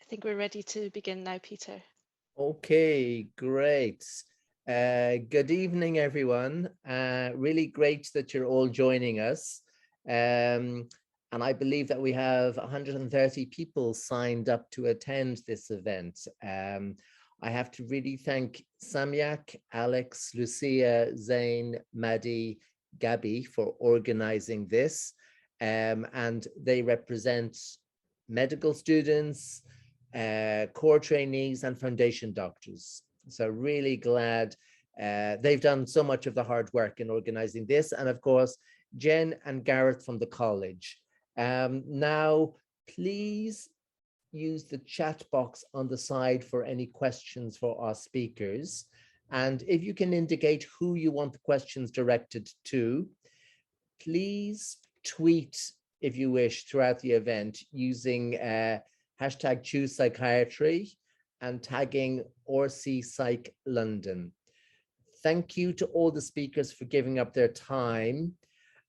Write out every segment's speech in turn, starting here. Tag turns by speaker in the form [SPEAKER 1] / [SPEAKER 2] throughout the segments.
[SPEAKER 1] I think we're ready to begin now, Peter.
[SPEAKER 2] Okay, great. Good evening, everyone. Really great that you're all joining us. And I believe that we have 130 people signed up to attend this event. I have to really thank Samyak, Alex, Lucia, Zain, Maddie, Gabby for organizing this. And they represent medical students, core trainees and foundation doctors. So really glad they've done so much of the hard work in organizing this. And of course, Jen and Gareth from the college. Now, please use the chat box on the side for any questions for our speakers. And if you can indicate who you want the questions directed to, please tweet, if you wish, throughout the event using hashtag Choose Psychiatry and tagging RC Psych London. Thank you to all the speakers for giving up their time,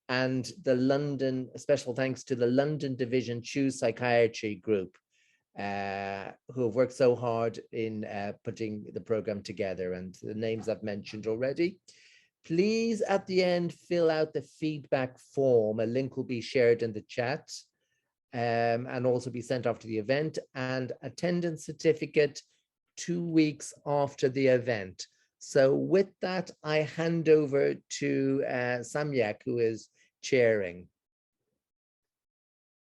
[SPEAKER 2] and the London, special thanks to the London Division Choose Psychiatry group, who have worked so hard in putting the program together, and the names I've mentioned already. Please, at the end, fill out the feedback form. A link will be shared in the chat and also be sent off to the event, and attendance certificate 2 weeks after the event. So with that, I hand over to Samyak, who is chairing.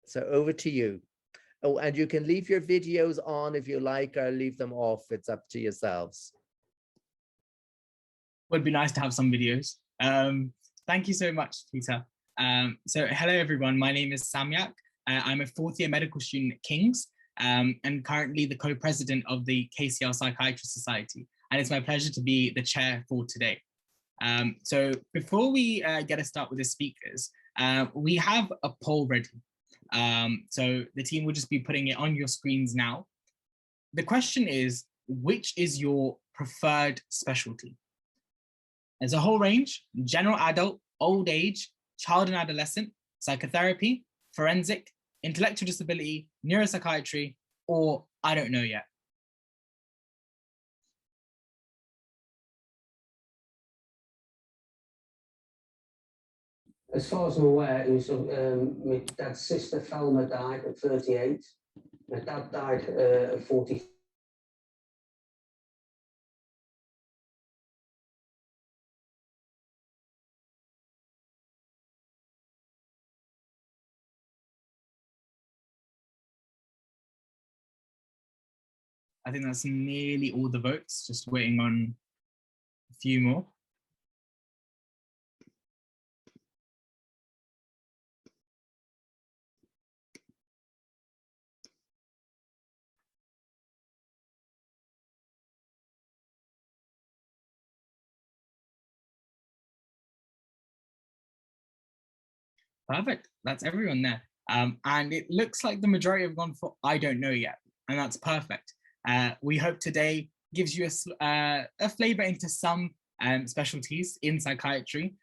[SPEAKER 2] So over to you. Oh, and you can leave your videos on if you like, or leave them off. It's up to yourselves.
[SPEAKER 3] Would be nice to have some videos. Thank you so much, Peter. So hello, everyone. My name is Samyak. I'm a fourth year medical student at King's and currently the co-president of the KCL Psychiatrist Society. And it's my pleasure to be the chair for today. So before we get a start with the speakers, we have a poll ready. So the team will just be putting it on your screens now. The question is, which is your preferred specialty? There's a whole range: general adult, old age, child and adolescent, psychotherapy, forensic, intellectual disability, neuropsychiatry, or I don't know yet.
[SPEAKER 4] As far as I'm aware, it was my dad's sister, Thelma, died at 38. My dad died at 40.
[SPEAKER 3] I think that's nearly all the votes, just waiting on a few more. Perfect, that's everyone there. And it looks like the majority have gone for I don't know yet, and that's perfect. We hope today gives you a flavor into some specialties in psychiatry,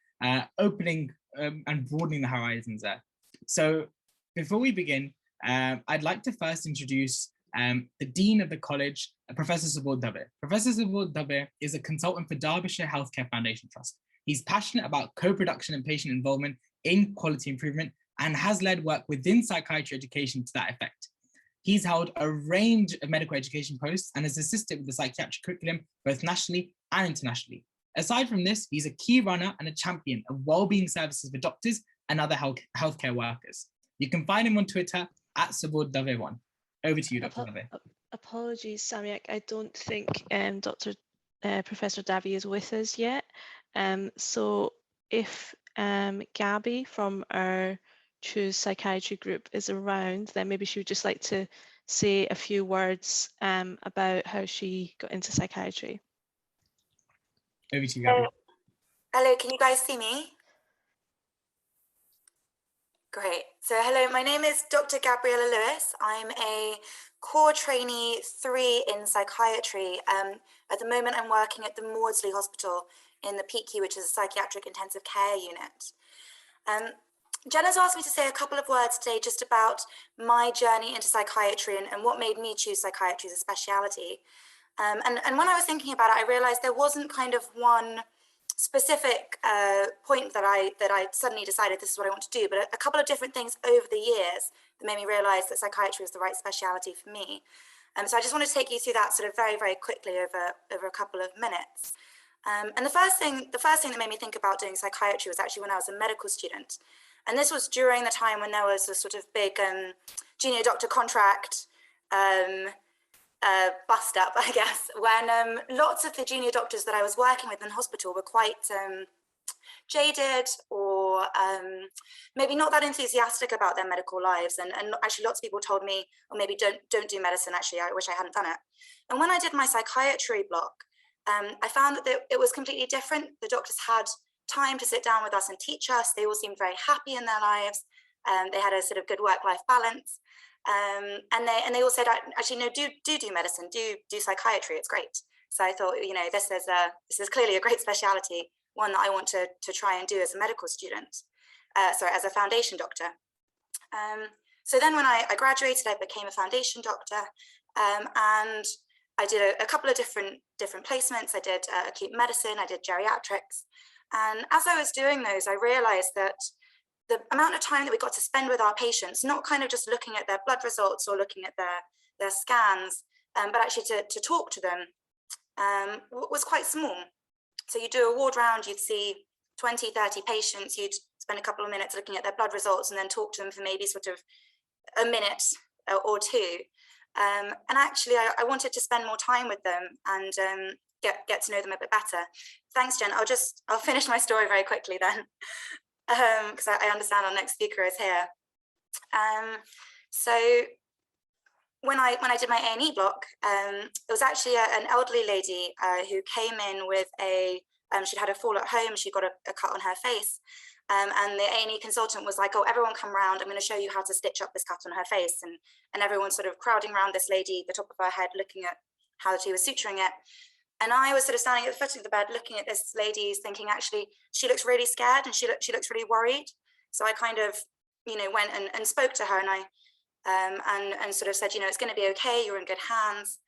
[SPEAKER 3] opening and broadening the horizons there. So before we begin, I'd like to first introduce the Dean of the College, Professor Subodh Dave. Professor Subodh Dave is a consultant for Derbyshire Healthcare Foundation Trust. He's passionate about co-production and patient involvement in quality improvement and has led work within psychiatry education to that effect. He's held a range of medical education posts and has assisted with the psychiatric curriculum both nationally and internationally. Aside from this, he's a key runner and a champion of wellbeing services for doctors and other healthcare workers. You can find him on Twitter at Subodh Dave1. Over to you, Dr. Dave.
[SPEAKER 1] Apologies, Samyak. I don't think Professor Dave is with us yet. So if Gabby from our Choose Psychiatry group is around, then maybe she would just like to say a few words about how she got into psychiatry.
[SPEAKER 3] Over to you, Gabby.
[SPEAKER 5] Hello, can you guys see me? Great. So hello, my name is Dr. Gabriella Lewis. I'm a core trainee 3 in psychiatry. At the moment, I'm working at the Maudsley Hospital in the PICU, which is a psychiatric intensive care unit. Jenna's asked me to say a couple of words today just about my journey into psychiatry and what made me choose psychiatry as a speciality. And when I was thinking about it, I realized there wasn't kind of one specific point that I suddenly decided this is what I want to do, but a couple of different things over the years that made me realize that psychiatry was the right speciality for me. So I just want to take you through that sort of very, very quickly over a couple of minutes. And the first thing that made me think about doing psychiatry was actually when I was a medical student. And this was during the time when there was a sort of big junior doctor contract bust up, I guess, when lots of the junior doctors that I was working with in hospital were quite jaded or maybe not that enthusiastic about their medical lives. And actually lots of people told me, or maybe don't do medicine, actually, I wish I hadn't done it. And when I did my psychiatry block, I found that it was completely different. The doctors had time to sit down with us and teach us. They all seemed very happy in their lives. They had a sort of good work-life balance. And they all said, actually, no, do medicine, do psychiatry, it's great. So I thought, you know, this is clearly a great speciality, one that I want to try and do as a medical student, as a foundation doctor. So then when I graduated, I became a foundation doctor, and I did a couple of different placements. I did acute medicine, I did geriatrics. And as I was doing those, I realized that the amount of time that we got to spend with our patients, not kind of just looking at their blood results or looking at their scans, but actually to talk to them, was quite small. So you do a ward round, you'd see 20, 30 patients, you'd spend a couple of minutes looking at their blood results and then talk to them for maybe sort of a minute or two. And actually, I wanted to spend more time with them and get to know them a bit better. Thanks, Jen. I'll finish my story very quickly then, because I understand our next speaker is here. So when I did my A&E block, it was actually an elderly lady who came in with she'd had a fall at home, she got a cut on her face. And the A&E consultant was like, oh, everyone come round, I'm going to show you how to stitch up this cut on her face. And everyone sort of crowding around this lady, the top of her head, looking at how she was suturing it. And I was sort of standing at the foot of the bed, looking at this lady, thinking, actually, she looks really scared and she looks really worried. So I kind of, you know, went and spoke to her, and I and sort of said, you know, it's going to be okay, you're in good hands,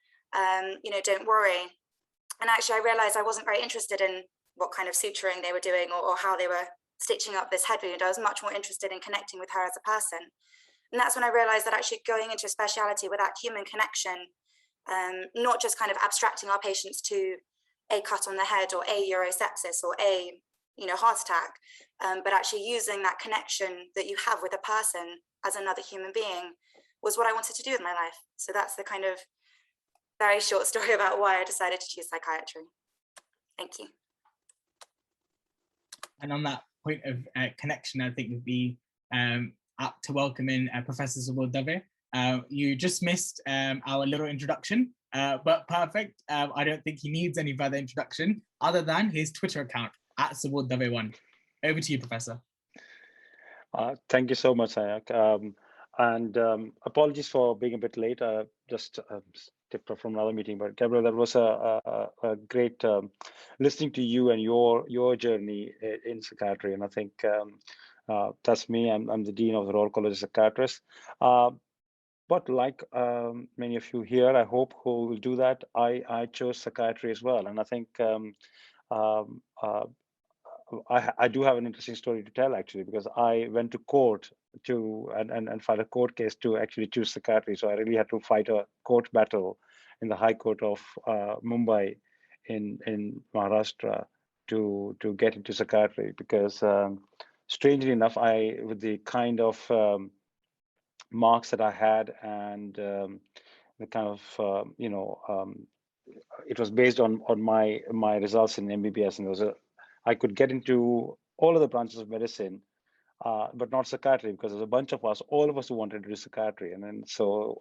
[SPEAKER 5] you know, don't worry. And actually, I realized I wasn't very interested in what kind of suturing they were doing or how they were stitching up this head wound. I was much more interested in connecting with her as a person. And that's when I realized that actually going into a speciality with that human connection, not just kind of abstracting our patients to a cut on the head or a urosepsis or a, you know, heart attack, but actually using that connection that you have with a person as another human being was what I wanted to do with my life. So that's the kind of very short story about why I decided to choose psychiatry. Thank you.
[SPEAKER 3] And on that point of connection, I think would be apt to welcome in Professor Subodh Dave. You just missed our little introduction, but perfect. I don't think he needs any further introduction other than his Twitter account at Subodh Dave1. Over to you, Professor.
[SPEAKER 6] Thank you so much, Sayak. And apologies for being a bit late. Just tipped off from another meeting, but Gabriel, that was a great listening to you and your journey in psychiatry. And I think that's me. I'm the Dean of the Royal College of Psychiatrists. But like many of you here, I hope who will do that, I chose psychiatry as well. And I think I do have an interesting story to tell, actually, because I went to court and filed a court case to actually choose psychiatry. So I really had to fight a court battle in the High Court of Mumbai in Maharashtra to get into psychiatry, because strangely enough, with the kind of marks that I had and the kind of it was based on my results in MBBS, and I could get into all of the branches of medicine, but not psychiatry, because there's a bunch of us, all of us who wanted to do psychiatry. And then so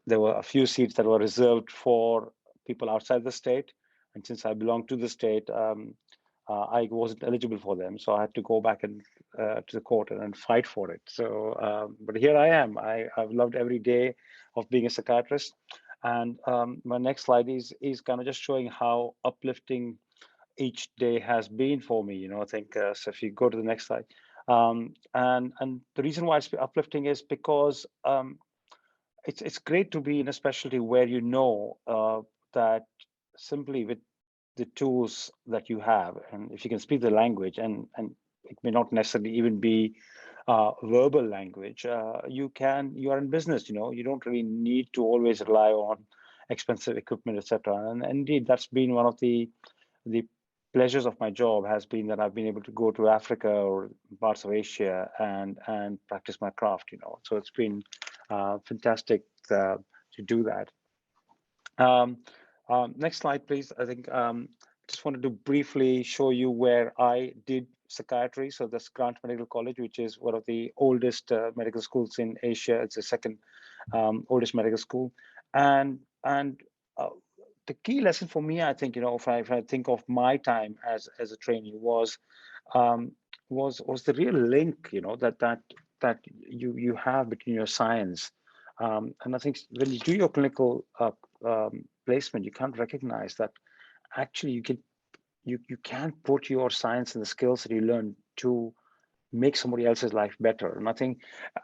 [SPEAKER 6] there were a few seats that were reserved for people outside the state. And since I belong to the state, I wasn't eligible for them. So I had to go back and to the court and fight for it. So, but here I am. I've loved every day of being a psychiatrist. And my next slide is kind of just showing how uplifting each day has been for me. You know, I think so if you go to the next slide, And the reason why it's uplifting is because it's great to be in a specialty where you know that simply with the tools that you have, and if you can speak the language, and it may not necessarily even be verbal language, you are in business. You don't really need to always rely on expensive equipment, etc. And indeed, that's been one of the pleasures of my job, has been that I've been able to go to Africa or parts of Asia and practice my craft. So it's been fantastic to do that. Next slide, please. I think just wanted to briefly show you where I did psychiatry. So that's Grant Medical College, which is one of the oldest medical schools in Asia. It's the second oldest medical school. And the key lesson for me, I think, if I think of my time as a trainee, was the real link, that you have between your science. And I think when you do your clinical placement, you can't recognize that actually you can put your science and the skills that you learn to make somebody else's life better. And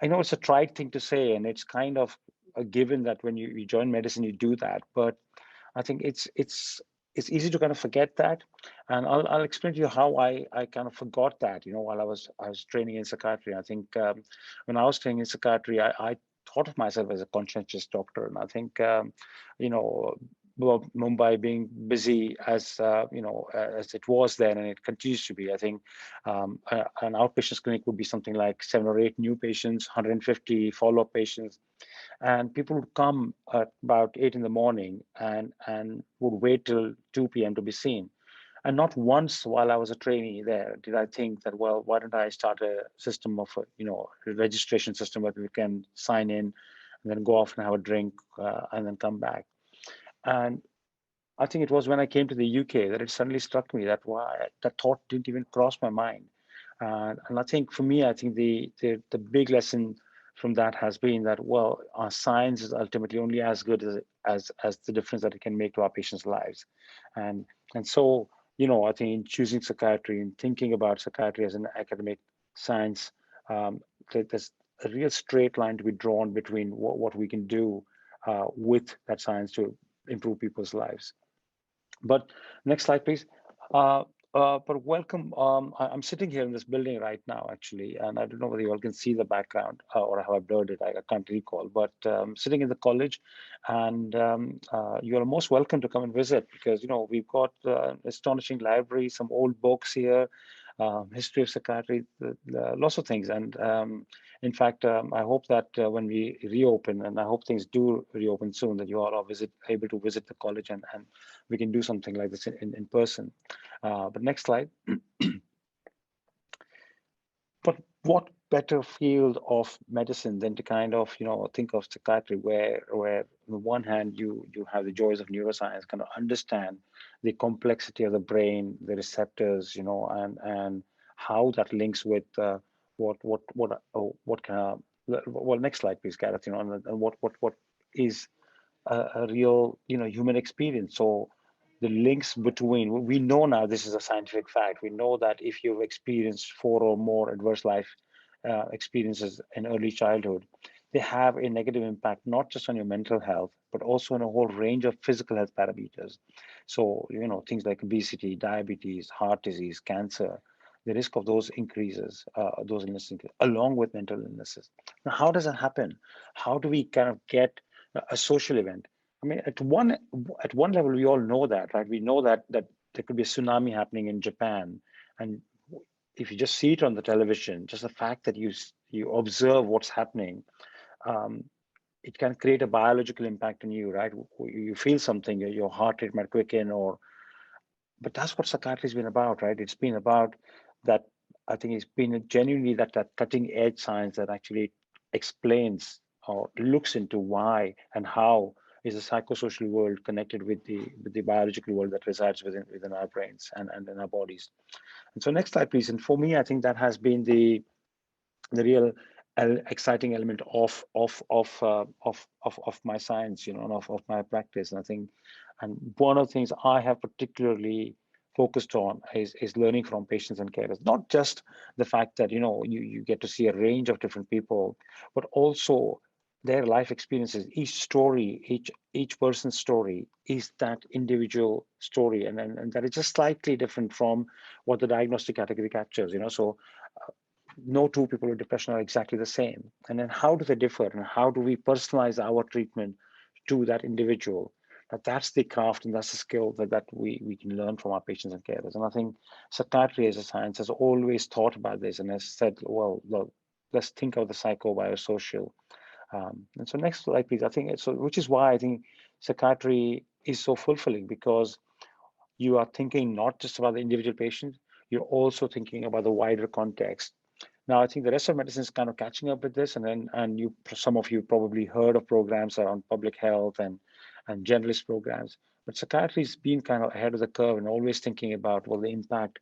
[SPEAKER 6] I know it's a trite thing to say, and it's kind of a given that when you join medicine, you do that. But I think it's easy to kind of forget that. And I'll explain to you how I kind of forgot that, while I was training in psychiatry. I think when I was training in psychiatry, I thought of myself as a conscientious doctor. And I think, Mumbai being busy as as it was then, and it continues to be, I think an outpatients clinic would be something like 7 or 8 new patients, 150 follow-up patients, and people would come at about 8 in the morning and would wait till 2 p.m. to be seen. And not once while I was a trainee there did I think that, well, why don't I start a system of a registration system where we can sign in and then go off and have a drink and then come back. And I think it was when I came to the UK that it suddenly struck me that that thought didn't even cross my mind. And I think for me, I think the big lesson from that has been that, well, our science is ultimately only as good as the difference that it can make to our patients' lives. And so, I think in choosing psychiatry and thinking about psychiatry as an academic science, there's a real straight line to be drawn between what we can do with that science to improve people's lives. But next slide, please. But welcome. I'm sitting here in this building right now, actually, and I don't know whether you all can see the background or how I blurred it. I can't recall, but sitting in the college, and you are most welcome to come and visit, because we've got astonishing library, some old books here, history of psychiatry, lots of things. And in fact, I hope that when we reopen, and I hope things do reopen soon, that you all are able to visit the college and we can do something like this in person. But next slide. But what better field of medicine than to kind of think of psychiatry, where on the one hand you have the joys of neuroscience, kind of understand the complexity of the brain, the receptors, and how that links with what kind of, well, next slide please, Gareth, and what is a real human experience. So the links between, we know now, this is a scientific fact, we know that if you've experienced 4 or more adverse life experiences in early childhood, they have a negative impact, not just on your mental health, but also on a whole range of physical health parameters. So, things like obesity, diabetes, heart disease, cancer, the risk of those increases, those illnesses, along with mental illnesses. Now, how does that happen? How do we kind of get a social event? I mean, at one level, we all know that, right? We know that there could be a tsunami happening in Japan, and if you just see it on the television, just the fact that you observe what's happening, it can create a biological impact on you, right? You feel something, your heart rate might quicken, but that's what psychiatry has been about, right? It's been about that. I think it's been genuinely that cutting edge science that actually explains or looks into why and how is the psychosocial world connected with the biological world that resides within our brains and in our bodies. And so next slide, please. And for me, I think that has been the real exciting element of my science, and of my practice. And I think, and one of the things I have particularly focused on is learning from patients and carers, not just the fact that, you know, you get to see a range of different people, but also their life experiences. Each story, each person's story is that individual story, and that is just slightly different from what the diagnostic category captures, you know. So no two people with depression are exactly the same. And then how do they differ, and how do we personalize our treatment to that individual? That's the craft, and that's the skill that we can learn from our patients and carers. And I think psychiatry as a science has always thought about this and has said, well, look, let's think of the psychobiosocial. And so next slide, please. I think so, which is why I think psychiatry is so fulfilling, because you are thinking not just about the individual patient, you're also thinking about the wider context. Now, I think the rest of medicine is kind of catching up with this, and some of you probably heard of programs around public health and generalist programs, but psychiatry has been kind of ahead of the curve and always thinking about, well, the impact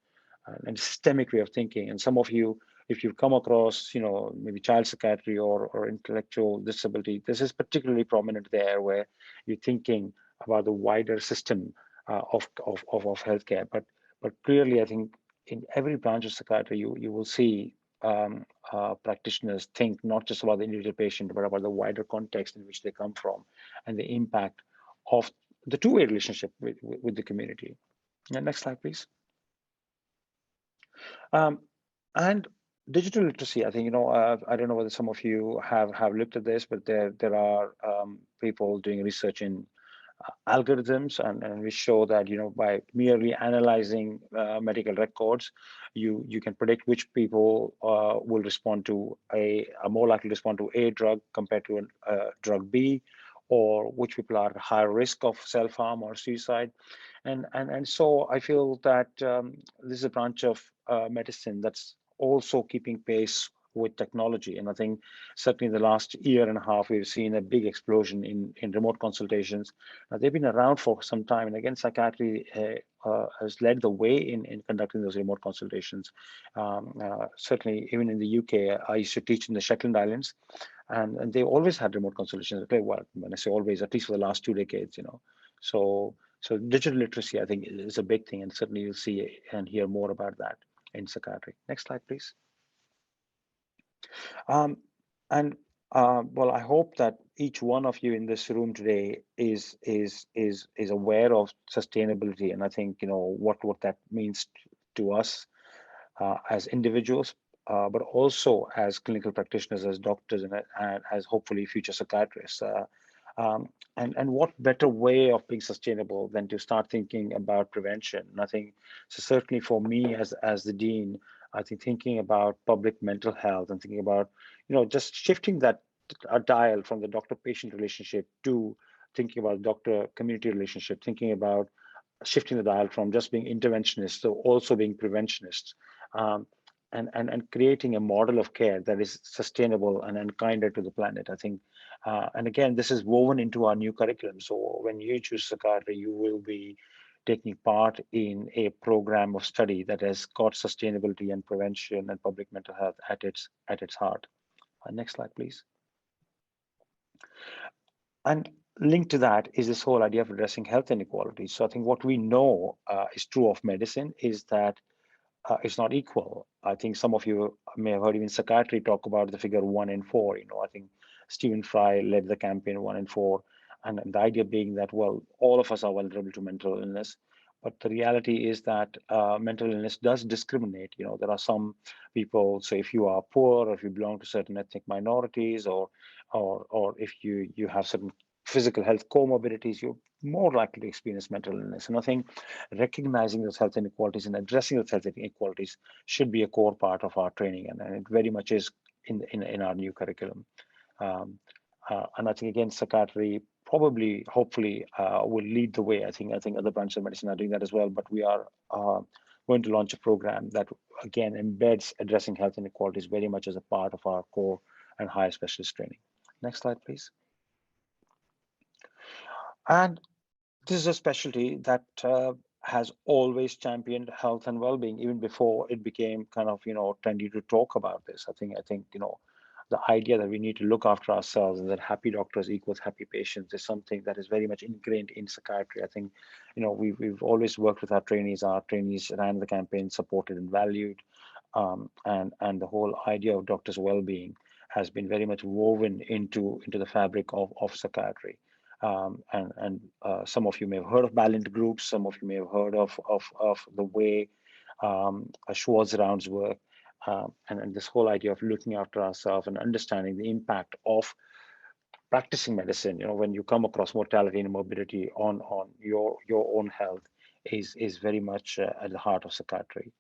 [SPEAKER 6] and systemic way of thinking. And some of you, if you've come across, you know, maybe child psychiatry or intellectual disability, this is particularly prominent there, where you're thinking about the wider system of healthcare. But clearly, I think in every branch of psychiatry, you will see practitioners think not just about the individual patient, but about the wider context in which they come from and the impact of the two-way relationship with the community. Yeah, next slide, please. And digital literacy, I think, you know, I don't know whether some of you have looked at this, but there are people doing research in algorithms, and we show that, you know, by merely analyzing medical records, you can predict which people will respond to are more likely to respond to a drug compared to a drug B, or which people are at higher risk of self-harm or suicide. And so I feel that this is a branch of medicine that's also keeping pace with technology. And I think certainly in the last year and a half, we've seen a big explosion in remote consultations. Now, they've been around for some time. And again, psychiatry has led the way in conducting those remote consultations. Certainly, even in the UK, I used to teach in the Shetland Islands, and they always had remote consultations. Well, when I say always, at least for the last 2 decades, you know. So digital literacy, I think, is a big thing, and certainly you'll see and hear more about that in psychiatry. Next slide, please. Well, I hope that each one of you in this room today is aware of sustainability, and I think, you know, what that means to us as individuals, but also as clinical practitioners, as doctors, and as hopefully future psychiatrists. And what better way of being sustainable than to start thinking about prevention? And I think, so certainly for me as the dean, I think thinking about public mental health and thinking about, you know, just shifting that dial from the doctor-patient relationship to thinking about doctor-community relationship, thinking about shifting the dial from just being interventionists to also being preventionists, and creating a model of care that is sustainable and kinder to the planet. I think, and again, this is woven into our new curriculum. So when you choose psychiatry, you will be taking part in a program of study that has got sustainability and prevention and public mental health at its heart. Next slide, please. And linked to that is this whole idea of addressing health inequalities. So I think what we know is true of medicine is that it's not equal. I think some of you may have heard even psychiatry talk about the figure 1 in 4. You know, I think Stephen Fry led the campaign 1 in 4. And the idea being that, well, all of us are vulnerable to mental illness, but the reality is that mental illness does discriminate. You know, there are some people, so if you are poor, or if you belong to certain ethnic minorities, or if you have certain physical health comorbidities, you're more likely to experience mental illness. And I think recognizing those health inequalities and addressing those health inequalities should be a core part of our training, and it very much is in our new curriculum. And I think, again, psychiatry probably, hopefully, will lead the way. I think other branches of medicine are doing that as well, but we are going to launch a program that, again, embeds addressing health inequalities very much as a part of our core and higher specialist training. Next slide, please. And this is a specialty that has always championed health and well-being, even before it became kind of, you know, trendy to talk about this. I think, you know, the idea that we need to look after ourselves and that happy doctors equals happy patients is something that is very much ingrained in psychiatry. I think, we've always worked with our trainees. Our trainees ran the campaign, supported and valued, and the whole idea of doctors' well-being has been very much woven into the fabric of psychiatry. And some of you may have heard of Balint groups. Some of you may have heard of the way Schwartz rounds work. And this whole idea of looking after ourselves and understanding the impact of practicing medicine, when you come across mortality and morbidity on your own health is very much at the heart of psychiatry.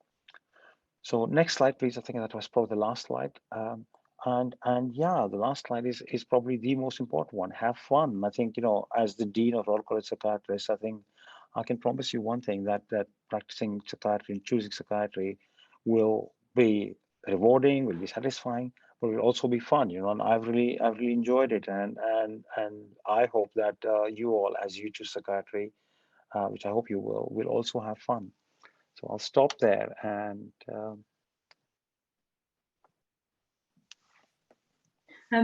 [SPEAKER 6] So next slide, please. I think that was probably the last slide. And yeah, the last slide is probably the most important one. Have fun. I think, as the Dean of Royal College Psychiatrists, I think I can promise you one thing, that practicing psychiatry and choosing psychiatry will be rewarding, will be satisfying, but will also be fun, and I've really enjoyed it. And I hope that you all, as you choose psychiatry, which I hope you will also have fun. So I'll stop there. And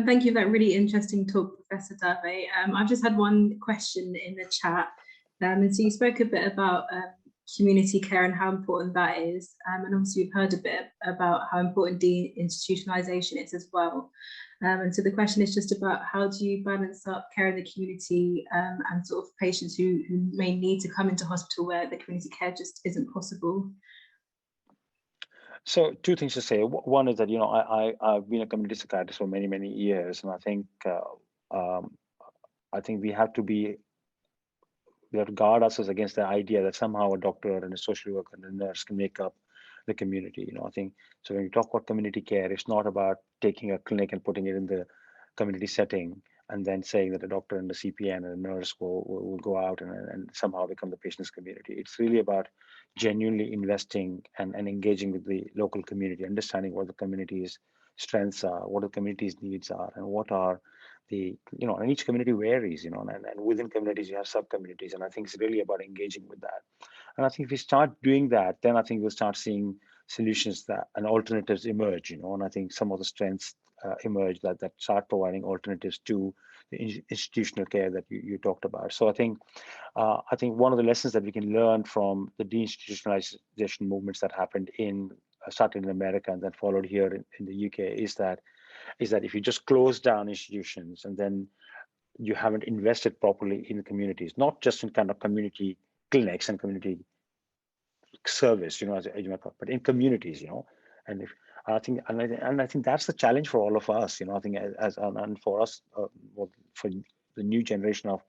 [SPEAKER 7] thank you for that really interesting talk, Professor Dave. I've just had one question in the chat. And so you spoke a bit about community care and how important that is. And obviously we've heard a bit about how important deinstitutionalization is as well. And so the question is just about how do you balance up care in the community and sort of patients who may need to come into hospital where the community care just isn't possible?
[SPEAKER 6] So two things to say. One is that, I've been a community psychiatrist for many, many years. And I think we have to guard ourselves against the idea that somehow a doctor and a social worker and a nurse can make up the community. I think, so when you talk about community care, it's not about taking a clinic and putting it in the community setting and then saying that a doctor and a CPN and a nurse will go out and somehow become the patient's community. It's really about genuinely investing and engaging with the local community, understanding what the community's strengths are, what the community's needs are, and what are the, and each community varies, and within communities you have sub-communities, and I think it's really about engaging with that. And I think if we start doing that, then I think we'll start seeing solutions and alternatives emerge, and I think some of the strengths emerge that start providing alternatives to the institutional care that you talked about. So I think one of the lessons that we can learn from the deinstitutionalization movements that happened started in America and then followed here in the UK is that if you just close down institutions and then you haven't invested properly in the communities, not just in kind of community clinics and community service, but in communities, and I think that's the challenge for all of us, I think and for us, for the new generation of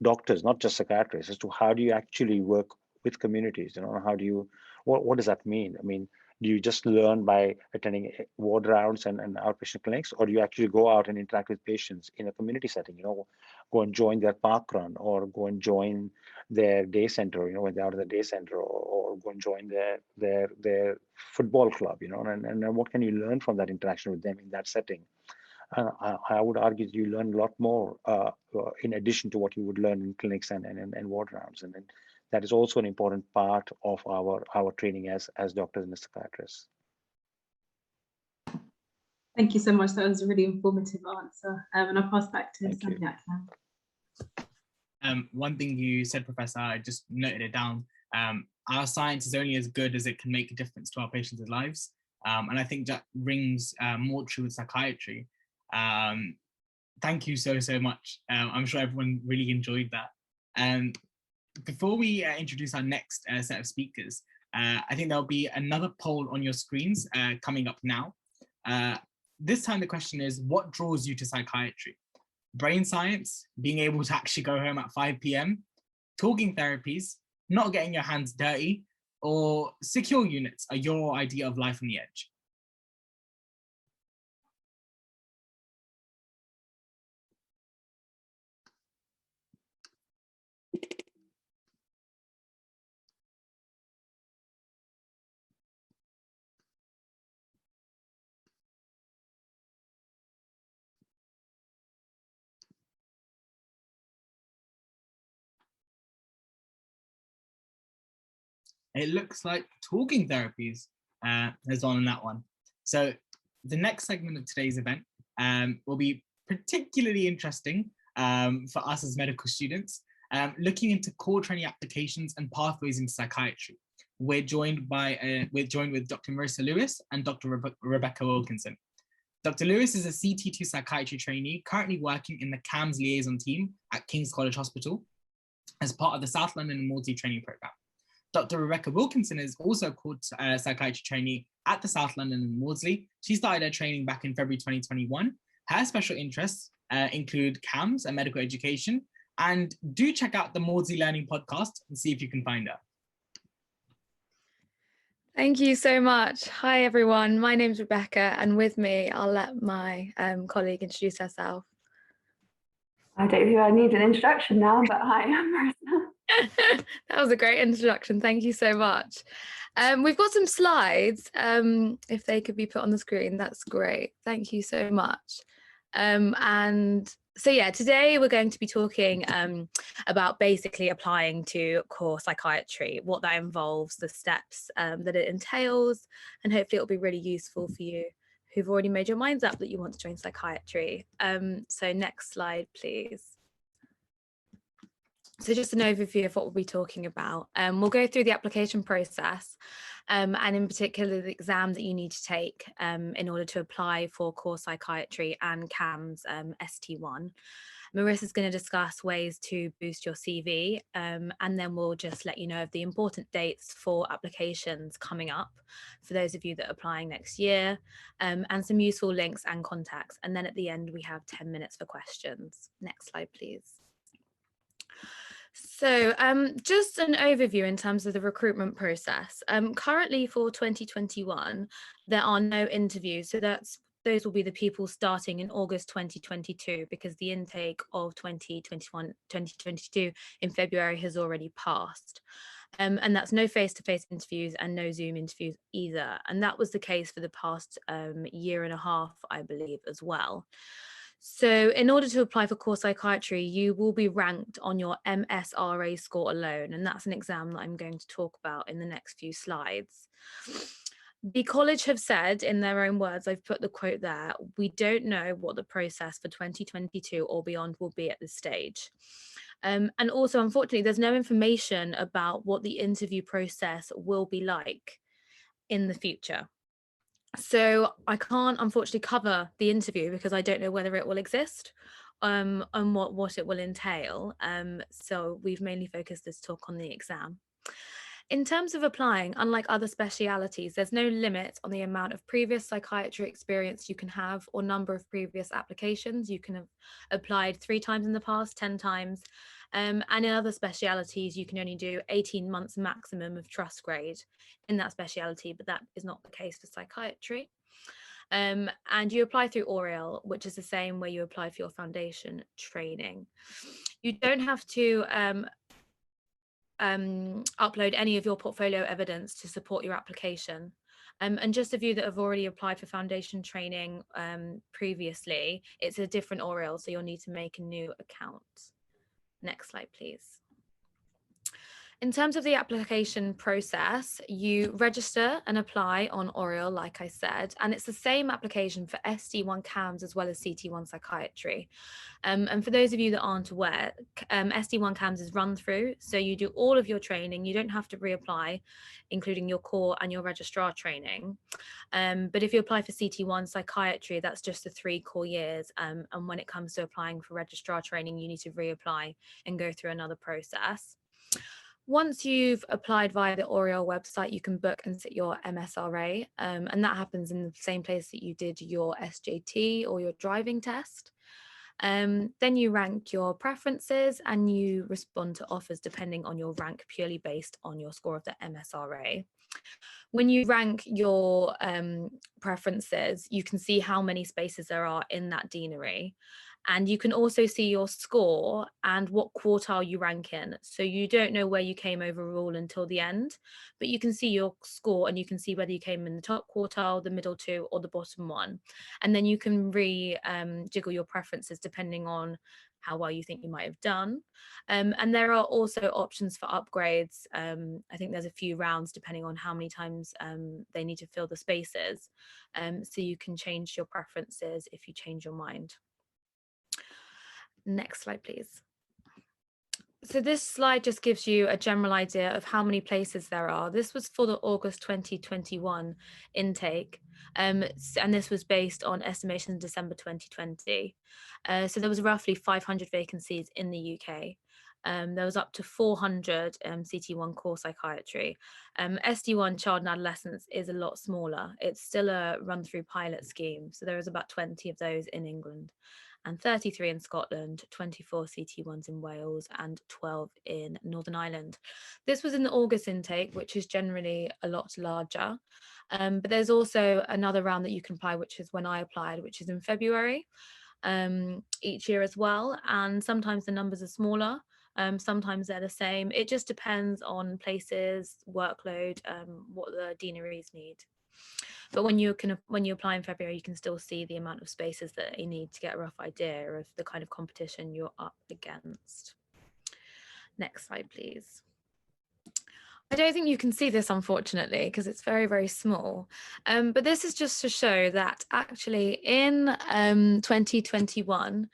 [SPEAKER 6] doctors, not just psychiatrists, as to how do you actually work with communities, how do you, what does that mean? I mean, do you just learn by attending ward rounds and outpatient clinics, or do you actually go out and interact with patients in a community setting? Go and join their park run, or go and join their day center, when they're out of the day center, or go and join their football club, and what can you learn from that interaction with them in that setting? And I would argue that you learn a lot more in addition to what you would learn in clinics and ward rounds, and that is also an important part of our training as doctors and as psychiatrists.
[SPEAKER 7] Thank you so much. That was a really informative answer. And I'll pass back to Samyak now.
[SPEAKER 3] One thing you said, Professor, I just noted it down. Our science is only as good as it can make a difference to our patients' lives. And I think that rings more true with psychiatry. Thank you so much. I'm sure everyone really enjoyed that. Before we introduce our next set of speakers, I think there'll be another poll on your screens coming up now. This time the question is, what draws you to psychiatry? Brain science, being able to actually go home at 5 p.m, talking therapies, not getting your hands dirty, or secure units are your idea of life on the edge? It looks like talking therapies is on that one. So the next segment of today's event will be particularly interesting for us as medical students, looking into core training applications and pathways in psychiatry. We're joined with Dr. Marissa Lewis and Dr. Rebecca Wilkinson. Dr. Lewis is a CT2 psychiatry trainee currently working in the CAMS liaison team at King's College Hospital as part of the South London and Maudsley training program. Dr. Rebecca Wilkinson is also a core psychiatry trainee at the South London and Maudsley. She started her training back in February 2021. Her special interests include CAMS and medical education. And do check out the Maudsley Learning podcast and see if you can find her.
[SPEAKER 8] Thank you so much. Hi, everyone. My name's Rebecca, and with me, I'll let my colleague introduce herself.
[SPEAKER 9] I don't think I need an introduction now, but hi, I'm Marissa.
[SPEAKER 8] That was a great introduction. Thank you so much. We've got some slides. If they could be put on the screen, that's great. Thank you so much. And so yeah, today we're going to be talking about basically applying to core psychiatry, what that involves, the steps that it entails, and hopefully it'll be really useful for you who've already made your minds up that you want to join psychiatry. So next slide, please. So just an overview of what we'll be talking about. We'll go through the application process and in particular the exam that you need to take in order to apply for core psychiatry and CAMS ST1. Marissa's going to discuss ways to boost your CV and then we'll just let you know of the important dates for applications coming up for those of you that are applying next year and some useful links and contacts. And then at the end we have 10 minutes for questions. Next slide, please. So just an overview in terms of the recruitment process. Currently for 2021, there are no interviews. So those will be the people starting in August 2022 because the intake of 2022 in February has already passed. And that's no face-to-face interviews and no Zoom interviews either. And that was the case for the past year and a half, I believe, as well. So in order to apply for core psychiatry, you will be ranked on your MSRA score alone, and that's an exam that I'm going to talk about in the next few slides. The college have said in their own words, I've put the quote there, we don't know what the process for 2022 or beyond will be at this stage. And also, unfortunately, there's no information about what the interview process will be like in the future. So I can't unfortunately cover the interview because I don't know whether it will exist and what it will entail. So we've mainly focused this talk on the exam. In terms of applying, unlike other specialities, there's no limit on the amount of previous psychiatry experience you can have or number of previous applications. You can have applied 3 times in the past, 10 times. And in other specialities, you can only do 18 months maximum of trust grade in that speciality, but that is not the case for psychiatry. And you apply through Oriel, which is the same way you apply for your foundation training. You don't have to upload any of your portfolio evidence to support your application. And just of you that have already applied for foundation training previously, it's a different Oriel, so you'll need to make a new account. Next slide, please. In terms of the application process, you register and apply on Oriel, like I said, and it's the same application for ST1 CAMS as well as CT1 psychiatry. And for those of you that aren't aware, ST1 CAMS is run through, so you do all of your training. You don't have to reapply, including your core and your registrar training. But if you apply for CT1 psychiatry, that's just the 3 core years. And when it comes to applying for registrar training, you need to reapply and go through another process. Once you've applied via the Oriel website, you can book and sit your MSRA, and that happens in the same place that you did your SJT or your driving test. Then you rank your preferences and you respond to offers depending on your rank, purely based on your score of the MSRA. When you rank your preferences, you can see how many spaces there are in that deanery. And you can also see your score and what quartile you rank in. So you don't know where you came overall until the end, but you can see your score and you can see whether you came in the top quartile, the middle 2, or the bottom 1. And then you can jiggle your preferences depending on how well you think you might have done. And there are also options for upgrades. I think there's a few rounds depending on how many times they need to fill the spaces. So you can change your preferences if you change your mind. Next slide, please. So this slide just gives you a general idea of how many places there are. This was for the August 2021 intake, and this was based on estimations in December 2020. So there was roughly 500 vacancies in the UK. There was up to 400 CT1 core psychiatry. SD1 child and adolescents is a lot smaller. It's still a run-through pilot scheme. So there is about 20 of those in England, and 33 in Scotland, 24 CT1s in Wales, and 12 in Northern Ireland. This was in the August intake, which is generally a lot larger. But there's also another round that you can apply, which is when I applied, which is in February each year as well. And sometimes the numbers are smaller, sometimes they're the same. It just depends on places, workload, what the deaneries need. But when you apply in February, you can still see the amount of spaces that you need to get a rough idea of the kind of competition you're up against. Next slide, please. I don't think you can see this, unfortunately, because it's very, very small. But this is just to show that actually in 2021,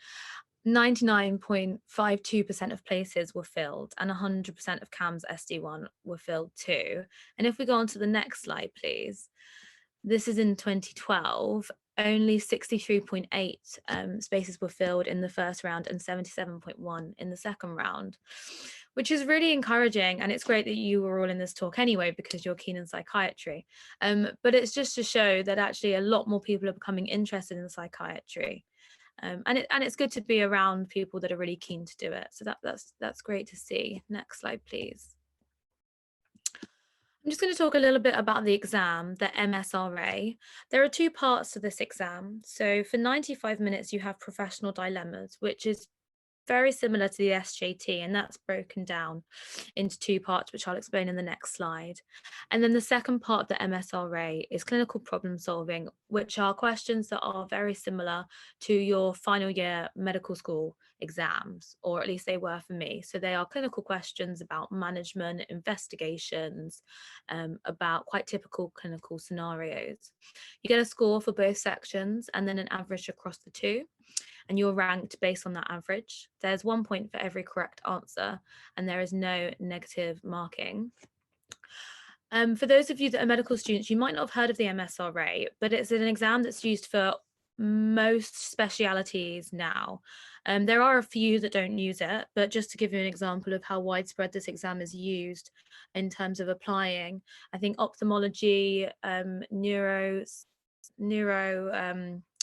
[SPEAKER 8] 99.52% of places were filled, and 100% of CAMS SD1 were filled too. And if we go on to the next slide, please. This is in 2012, only 63.8 spaces were filled in the first round and 77.1 in the second round, which is really encouraging. And it's great that you were all in this talk anyway, because you're keen in psychiatry. But it's just to show that actually a lot more people are becoming interested in psychiatry. And it's good to be around people that are really keen to do it. So that's great to see. Next slide, please. I'm just going to talk a little bit about the exam, the MSRA. There are two parts to this exam. So for 95 minutes, you have professional dilemmas, which is very similar to the SJT, and that's broken down into two parts, which I'll explain in the next slide. And then the second part of the MSRA is clinical problem solving, which are questions that are very similar to your final year medical school exams, or at least they were for me. So they are clinical questions about management, investigations, about quite typical clinical scenarios. You get a score for both sections and then an average across the two, and you're ranked based on that average. There's 1 point for every correct answer, and there is no negative marking. For those of you that are medical students, you might not have heard of the MSRA, but it's an exam that's used for most specialities now. There are a few that don't use it, but just to give you an example of how widespread this exam is used in terms of applying, I think ophthalmology,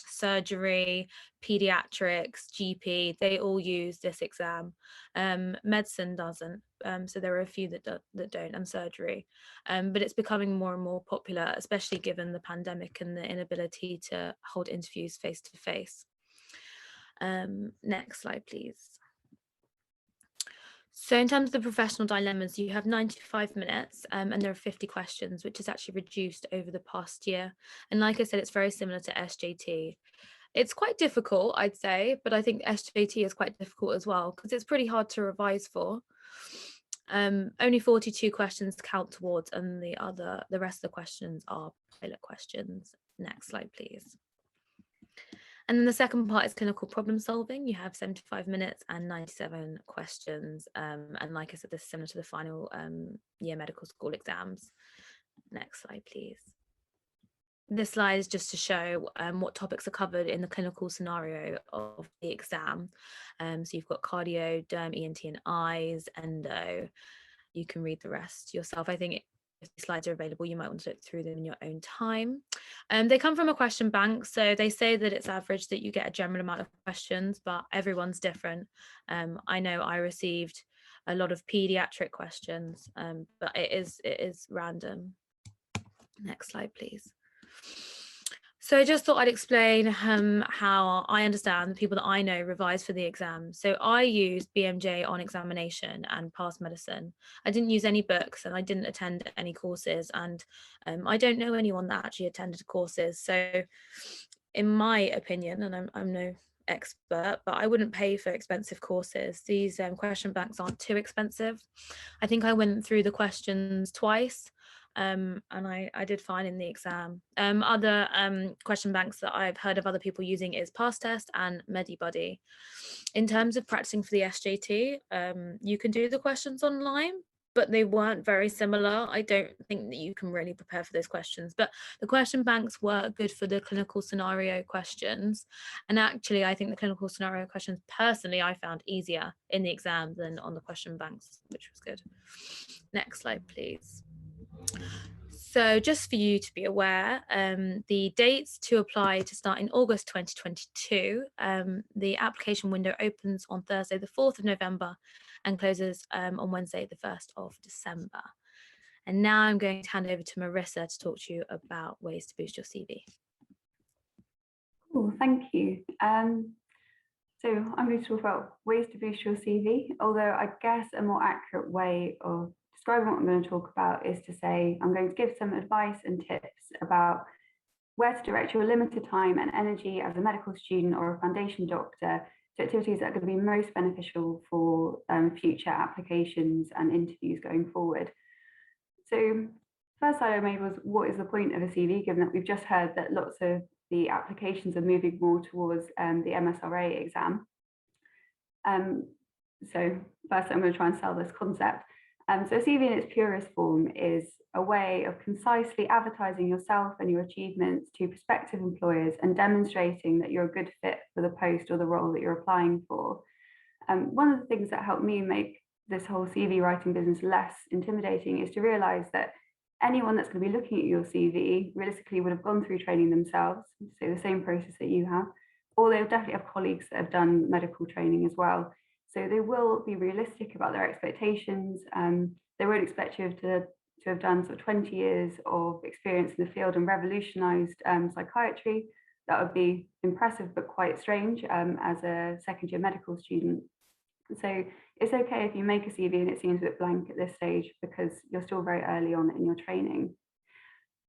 [SPEAKER 8] surgery, pediatrics, GP, they all use this exam. Medicine doesn't, so there are a few that don't, and surgery. But it's becoming more and more popular, especially given the pandemic and the inability to hold interviews face to face. Next slide, please. So in terms of the professional dilemmas, you have 95 minutes and there are 50 questions, which is actually reduced over the past year. And like I said, it's very similar to SJT. It's quite difficult, I'd say, but I think SJT is quite difficult as well because it's pretty hard to revise for. Only 42 questions count towards, and the rest of the questions are pilot questions. Next slide, please. And then the second part is clinical problem solving. You have 75 minutes and 97 questions. And like I said, this is similar to the final year medical school exams. Next slide, please. This slide is just to show what topics are covered in the clinical scenario of the exam. So you've got cardio, derm, ENT and eyes, endo. You can read the rest yourself. I think if the slides are available, you might want to look through them in your own time. They come from a question bank, so they say that it's average that you get a general amount of questions, but everyone's different. I know I received a lot of pediatric questions, but it is random. Next slide, please. So I just thought I'd explain how I understand the people that I know revise for the exam. So I used BMJ on examination and past medicine. I didn't use any books and I didn't attend any courses, and I don't know anyone that actually attended courses. So in my opinion, and I'm no expert, but I wouldn't pay for expensive courses. These question banks aren't too expensive. I think I went through the questions twice, and I did fine in the exam. Other question banks that I've heard of other people using is PassTest and Medibuddy. In terms of practicing for the SJT, you can do the questions online, but they weren't very similar. I don't think that you can really prepare for those questions, but the question banks were good for the clinical scenario questions. And actually, I think the clinical scenario questions, personally, I found easier in the exam than on the question banks, which was good. Next slide, please. So just for you to be aware, the dates to apply to start in August 2022, the application window opens on Thursday, the 4th of November and closes on Wednesday, the 1st of December. And now I'm going to hand over to Marissa to talk to you about ways to boost your CV.
[SPEAKER 9] Cool, thank you. So I'm going to talk about ways to boost your CV, although I guess a more accurate way of describing what I'm going to talk about is to say I'm going to give some advice and tips about where to direct your limited time and energy as a medical student or a foundation doctor to activities that are going to be most beneficial for future applications and interviews going forward. So first slide I made was, what is the point of a CV, given that we've just heard that lots of the applications are moving more towards the MSRA exam. So first I'm going to try and sell this concept. So a CV in its purest form is a way of concisely advertising yourself and your achievements to prospective employers and demonstrating that you're a good fit for the post or the role that you're applying for. One of the things that helped me make this whole CV writing business less intimidating is to realize that anyone that's going to be looking at your CV realistically would have gone through training themselves, so the same process that you have, or they'll definitely have colleagues that have done medical training as well. So they will be realistic about their expectations. They won't expect you to have done sort of 20 years of experience in the field and revolutionized psychiatry. That would be impressive, but quite strange as a second year medical student. So it's okay if you make a CV and it seems a bit blank at this stage because you're still very early on in your training.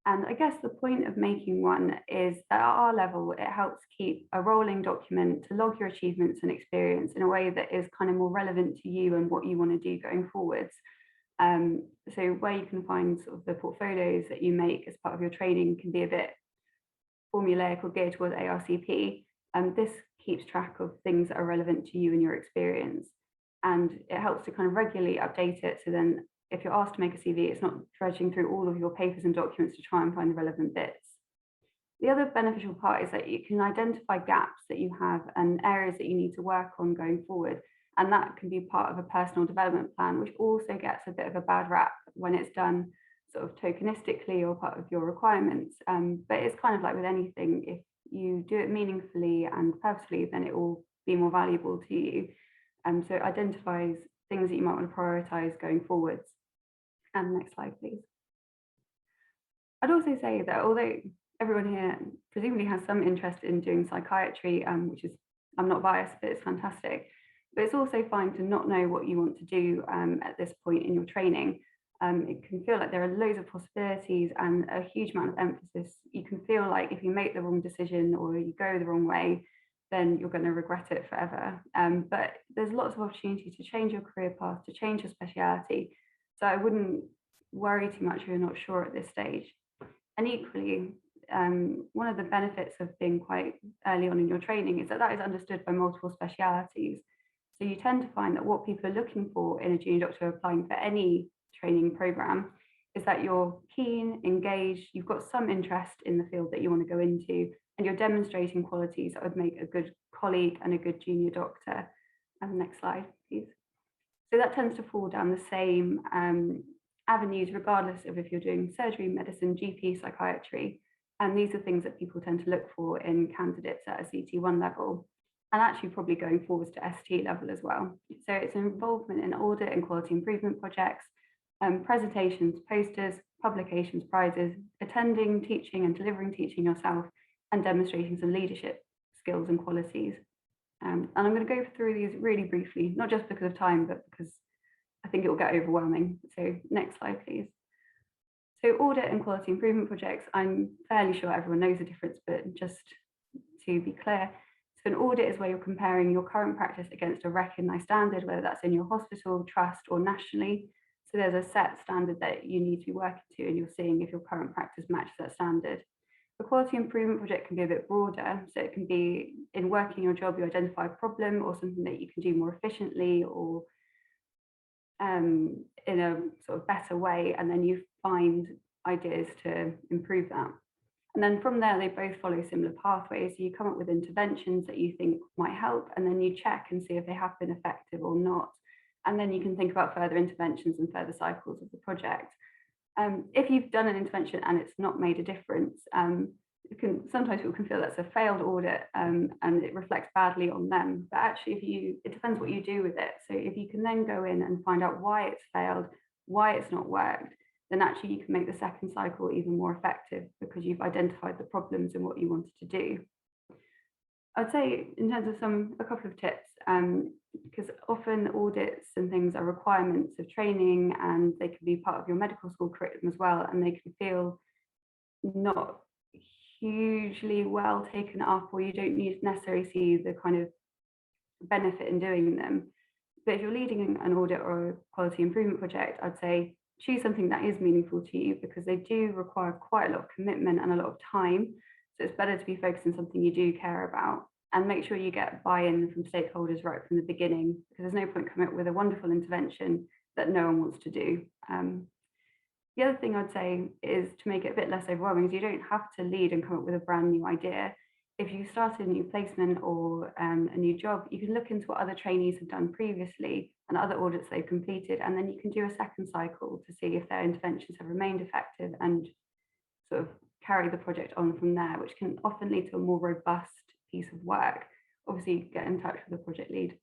[SPEAKER 9] And I guess the point of making one is that at our level, it helps keep a rolling document to log your achievements and experience in a way that is kind of more relevant to you and what you want to do going forwards. So where you can find sort of the portfolios that you make as part of your training can be a bit formulaic or geared towards ARCP. This keeps track of things that are relevant to you and your experience. And it helps to kind of regularly update it. So then if you're asked to make a CV, it's not dredging through all of your papers and documents to try and find the relevant bits. The other beneficial part is that you can identify gaps that you have and areas that you need to work on going forward. And that can be part of a personal development plan, which also gets a bit of a bad rap when it's done sort of tokenistically or part of your requirements. But it's kind of like with anything, if you do it meaningfully and purposely, then it will be more valuable to you. So it identifies things that you might want to prioritize going forwards. And next slide, please. I'd also say that although everyone here presumably has some interest in doing psychiatry, which is, I'm not biased, but it's fantastic, but it's also fine to not know what you want to do at this point in your training. It can feel like there are loads of possibilities and a huge amount of emphasis. You can feel like if you make the wrong decision or you go the wrong way, then you're going to regret it forever. But there's lots of opportunity to change your career path, to change your speciality. So I wouldn't worry too much if you're not sure at this stage. And equally, one of the benefits of being quite early on in your training is that that is understood by multiple specialities. So you tend to find that what people are looking for in a junior doctor applying for any training program is that you're keen, engaged, you've got some interest in the field that you want to go into, and you're demonstrating qualities that would make a good colleague and a good junior doctor. Next slide, please. So that tends to fall down the same avenues, regardless of if you're doing surgery, medicine, GP, psychiatry. And these are things that people tend to look for in candidates at a CT1 level, and actually probably going forwards to ST level as well. So it's involvement in audit and quality improvement projects, presentations, posters, publications, prizes, attending, teaching and delivering teaching yourself, and demonstrating some leadership skills and qualities. And I'm going to go through these really briefly, not just because of time, but because I think it will get overwhelming. So next slide, please. So audit and quality improvement projects, I'm fairly sure everyone knows the difference, but just to be clear, So an audit is where you're comparing your current practice against a recognised standard, whether that's in your hospital, trust, or nationally. So there's a set standard that you need to be working to, and you're seeing if your current practice matches that standard. The quality improvement project can be a bit broader. So it can be in working your job, you identify a problem or something that you can do more efficiently or in a sort of better way, and then you find ideas to improve that. And then from there, they both follow similar pathways. So you come up with interventions that you think might help, and then you check and see if they have been effective or not. And then you can think about further interventions and further cycles of the project. If you've done an intervention and it's not made a difference, sometimes people can feel that's a failed audit and it reflects badly on them. But actually, it depends what you do with it. So if you can then go in and find out why it's failed, why it's not worked, then actually you can make the second cycle even more effective because you've identified the problems and what you wanted to do. I'd say in terms of a couple of tips, because often audits and things are requirements of training and they can be part of your medical school curriculum as well, and they can feel not hugely well taken up, or you don't necessarily see the kind of benefit in doing them. But if you're leading an audit or a quality improvement project, I'd say choose something that is meaningful to you because they do require quite a lot of commitment and a lot of time. So it's better to be focused on something you do care about, and make sure you get buy-in from stakeholders right from the beginning, because there's no point coming up with a wonderful intervention that no one wants to do. The other thing I'd say is to make it a bit less overwhelming is you don't have to lead and come up with a brand new idea. If you started a new placement or a new job, you can look into what other trainees have done previously and other audits they've completed, and then you can do a second cycle to see if their interventions have remained effective and sort of carry the project on from there, which can often lead to a more robust piece of work. Obviously, get in touch with the project lead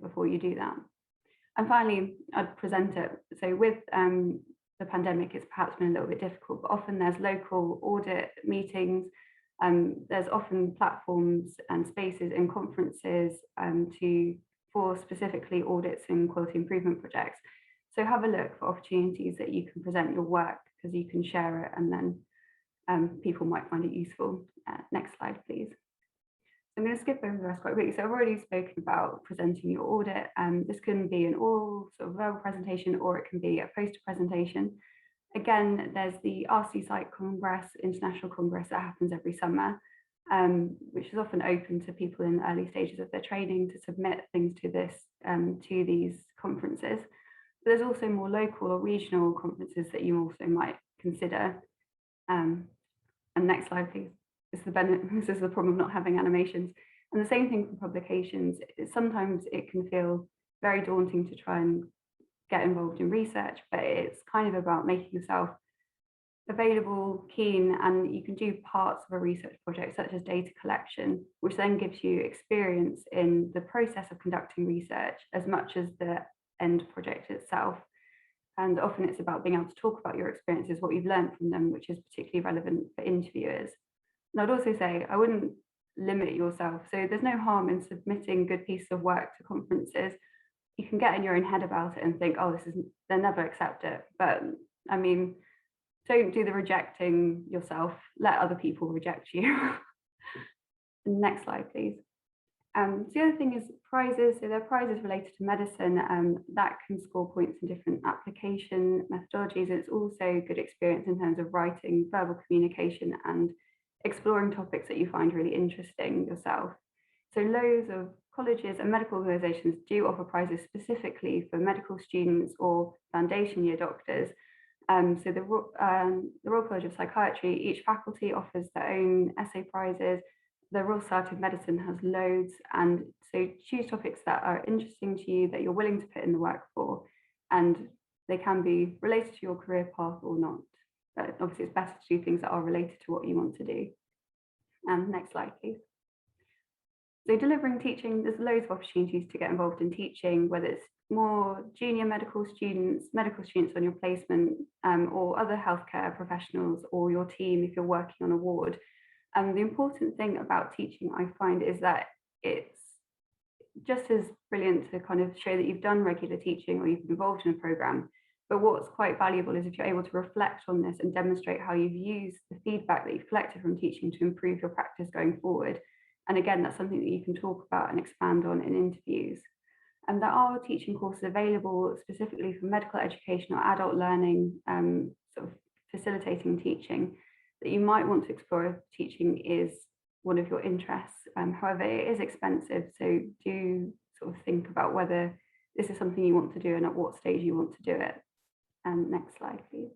[SPEAKER 9] before you do that. And finally, I'd present it. So with the pandemic, it's perhaps been a little bit difficult, but often there's local audit meetings. There's often platforms and spaces in conferences for specifically audits and quality improvement projects. So have a look for opportunities that you can present your work, because you can share it and then people might find it useful. Next slide, please. I'm going to skip over the rest quite quickly. So I've already spoken about presenting your audit. This can be an oral sort of verbal presentation, or it can be a poster presentation. Again, there's the RC Psych Congress, International Congress, that happens every summer, which is often open to people in the early stages of their training to submit things to these conferences. But there's also more local or regional conferences that you also might consider. And next slide, please. This is the problem of not having animations. And the same thing for publications. Sometimes it can feel very daunting to try and get involved in research, but it's kind of about making yourself available, keen, and you can do parts of a research project such as data collection, which then gives you experience in the process of conducting research as much as the end project itself. And often it's about being able to talk about your experiences, what you've learned from them, which is particularly relevant for interviewers. And I'd also say I wouldn't limit yourself. So there's no harm in submitting good pieces of work to conferences. You can get in your own head about it and think, oh, they'll never accept it. But I mean, don't do the rejecting yourself. Let other people reject you. Next slide, please. So the other thing is prizes. So there are prizes related to medicine that can score points in different application methodologies. It's also good experience in terms of writing, verbal communication, and exploring topics that you find really interesting yourself. So loads of colleges and medical organisations do offer prizes specifically for medical students or foundation year doctors. So the Royal College of Psychiatry, each faculty offers their own essay prizes. The Royal Society of Medicine has loads, and so choose topics that are interesting to you, that you're willing to put in the work for, and they can be related to your career path or not. But obviously it's better to do things that are related to what you want to do. Next slide, please. So delivering teaching, there's loads of opportunities to get involved in teaching, whether it's more junior medical students on your placement, or other healthcare professionals, or your team if you're working on a ward. The important thing about teaching, I find, is that it's just as brilliant to kind of show that you've done regular teaching or you've been involved in a program. But what's quite valuable is if you're able to reflect on this and demonstrate how you've used the feedback that you've collected from teaching to improve your practice going forward. And again, that's something that you can talk about and expand on in interviews. And there are teaching courses available specifically for medical education or adult learning, sort of facilitating teaching, that you might want to explore if teaching is one of your interests. However, it is expensive, so do sort of think about whether this is something you want to do and at what stage you want to do it. And next slide, please.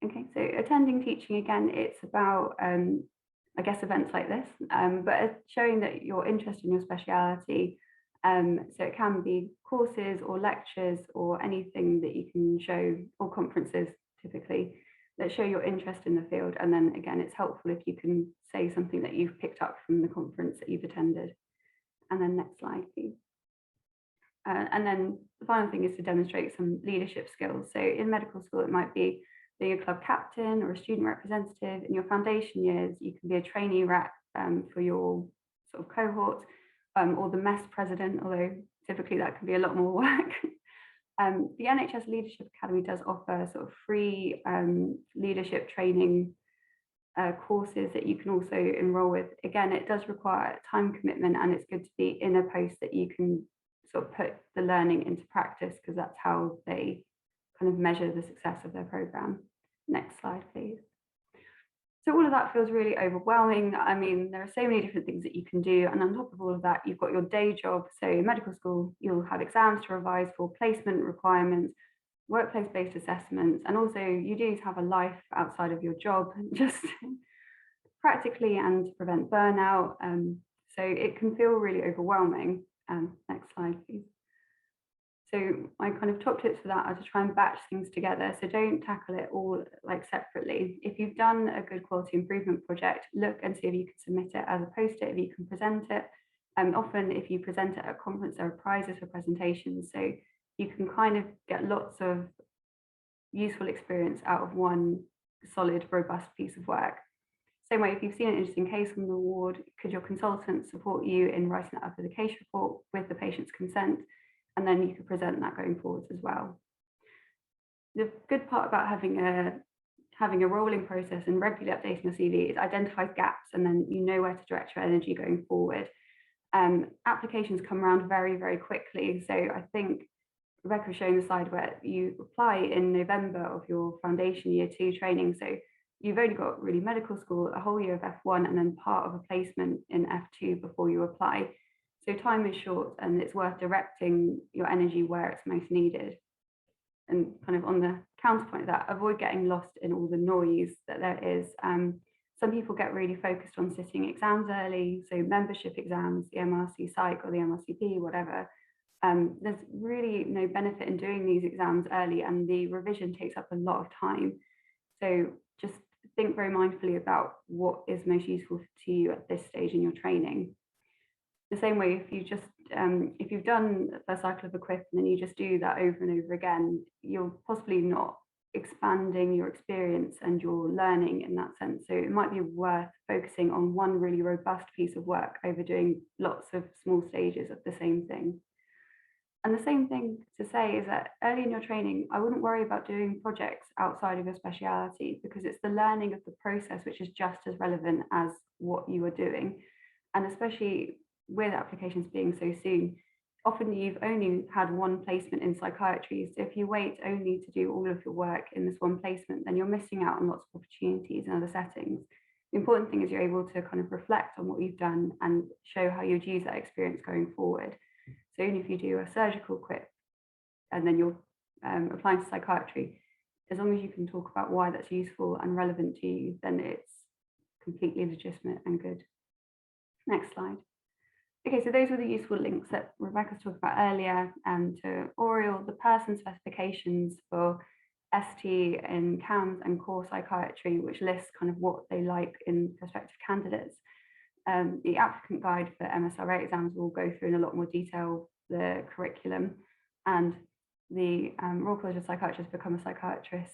[SPEAKER 9] Okay, so attending teaching, again, it's about, I guess, events like this, but showing that you're interested in your speciality. So it can be courses or lectures or anything that you can show, or conferences typically, that show your interest in the field. And then again, it's helpful if you can say something that you've picked up from the conference that you've attended. And then next slide, please. And then the final thing is to demonstrate some leadership skills. So in medical school, it might be being a club captain or a student representative. In your foundation years, you can be a trainee rep for your sort of cohort, or the mess president, although typically that can be a lot more work. The NHS Leadership Academy does offer sort of free leadership training courses that you can also enroll with. Again, it does require time commitment, and it's good to be in a post that you can sort of put the learning into practice, because that's how they kind of measure the success of their program. Next slide, please. So all of that feels really overwhelming. I mean, there are so many different things that you can do. And on top of all of that, you've got your day job. So in medical school, you'll have exams to revise for, placement requirements, workplace-based assessments, and also you do have a life outside of your job, just practically, and to prevent burnout. So it can feel really overwhelming. Next slide, please. So my kind of top tips for that are to try and batch things together. So don't tackle it all like separately. If you've done a good quality improvement project, look and see if you can submit it as a post-it, if you can present it. Often if you present it at a conference, there are prizes for presentations. So you can kind of get lots of useful experience out of one solid, robust piece of work. Same way, if you've seen an interesting case from the ward, could your consultant support you in writing that up as a case report with the patient's consent? And then you could present that going forwards as well. The good part about having a rolling process and regularly updating your CV is identifies gaps, and then you know where to direct your energy going forward. Applications come around very, very quickly. So I think Rebecca was showing the slide where you apply in November of your foundation year 2 training. So you've only got really medical school, a whole year of F1, and then part of a placement in F2 before you apply. So time is short, and it's worth directing your energy where it's most needed. And kind of on the counterpoint of that, avoid getting lost in all the noise that there is. Some people get really focused on sitting exams early, so membership exams, the MRC Psych or the MRCP, whatever. There's really no benefit in doing these exams early, and the revision takes up a lot of time. So just think very mindfully about what is most useful to you at this stage in your training. The same way, if you've done the cycle of equip and then you just do that over and over again, you're possibly not expanding your experience and your learning in that sense. So it might be worth focusing on one really robust piece of work over doing lots of small stages of the same thing. And the same thing to say is that early in your training, I wouldn't worry about doing projects outside of your speciality, because it's the learning of the process which is just as relevant as what you are doing. And especially with applications being so soon, often you've only had one placement in psychiatry. So if you wait only to do all of your work in this one placement, then you're missing out on lots of opportunities in other settings. The important thing is you're able to kind of reflect on what you've done and show how you'd use that experience going forward. So even if you do a surgical quip and then you're applying to psychiatry, as long as you can talk about why that's useful and relevant to you, then it's completely legitimate and good. Next slide. Okay, so those were the useful links that Rebecca was talking about earlier, to Oriel, the person specifications for ST in CAMS and core psychiatry, which lists kind of what they like in prospective candidates. The applicant guide for MSRA exams will go through in a lot more detail the curriculum, and the Royal College of Psychiatrists Become a Psychiatrist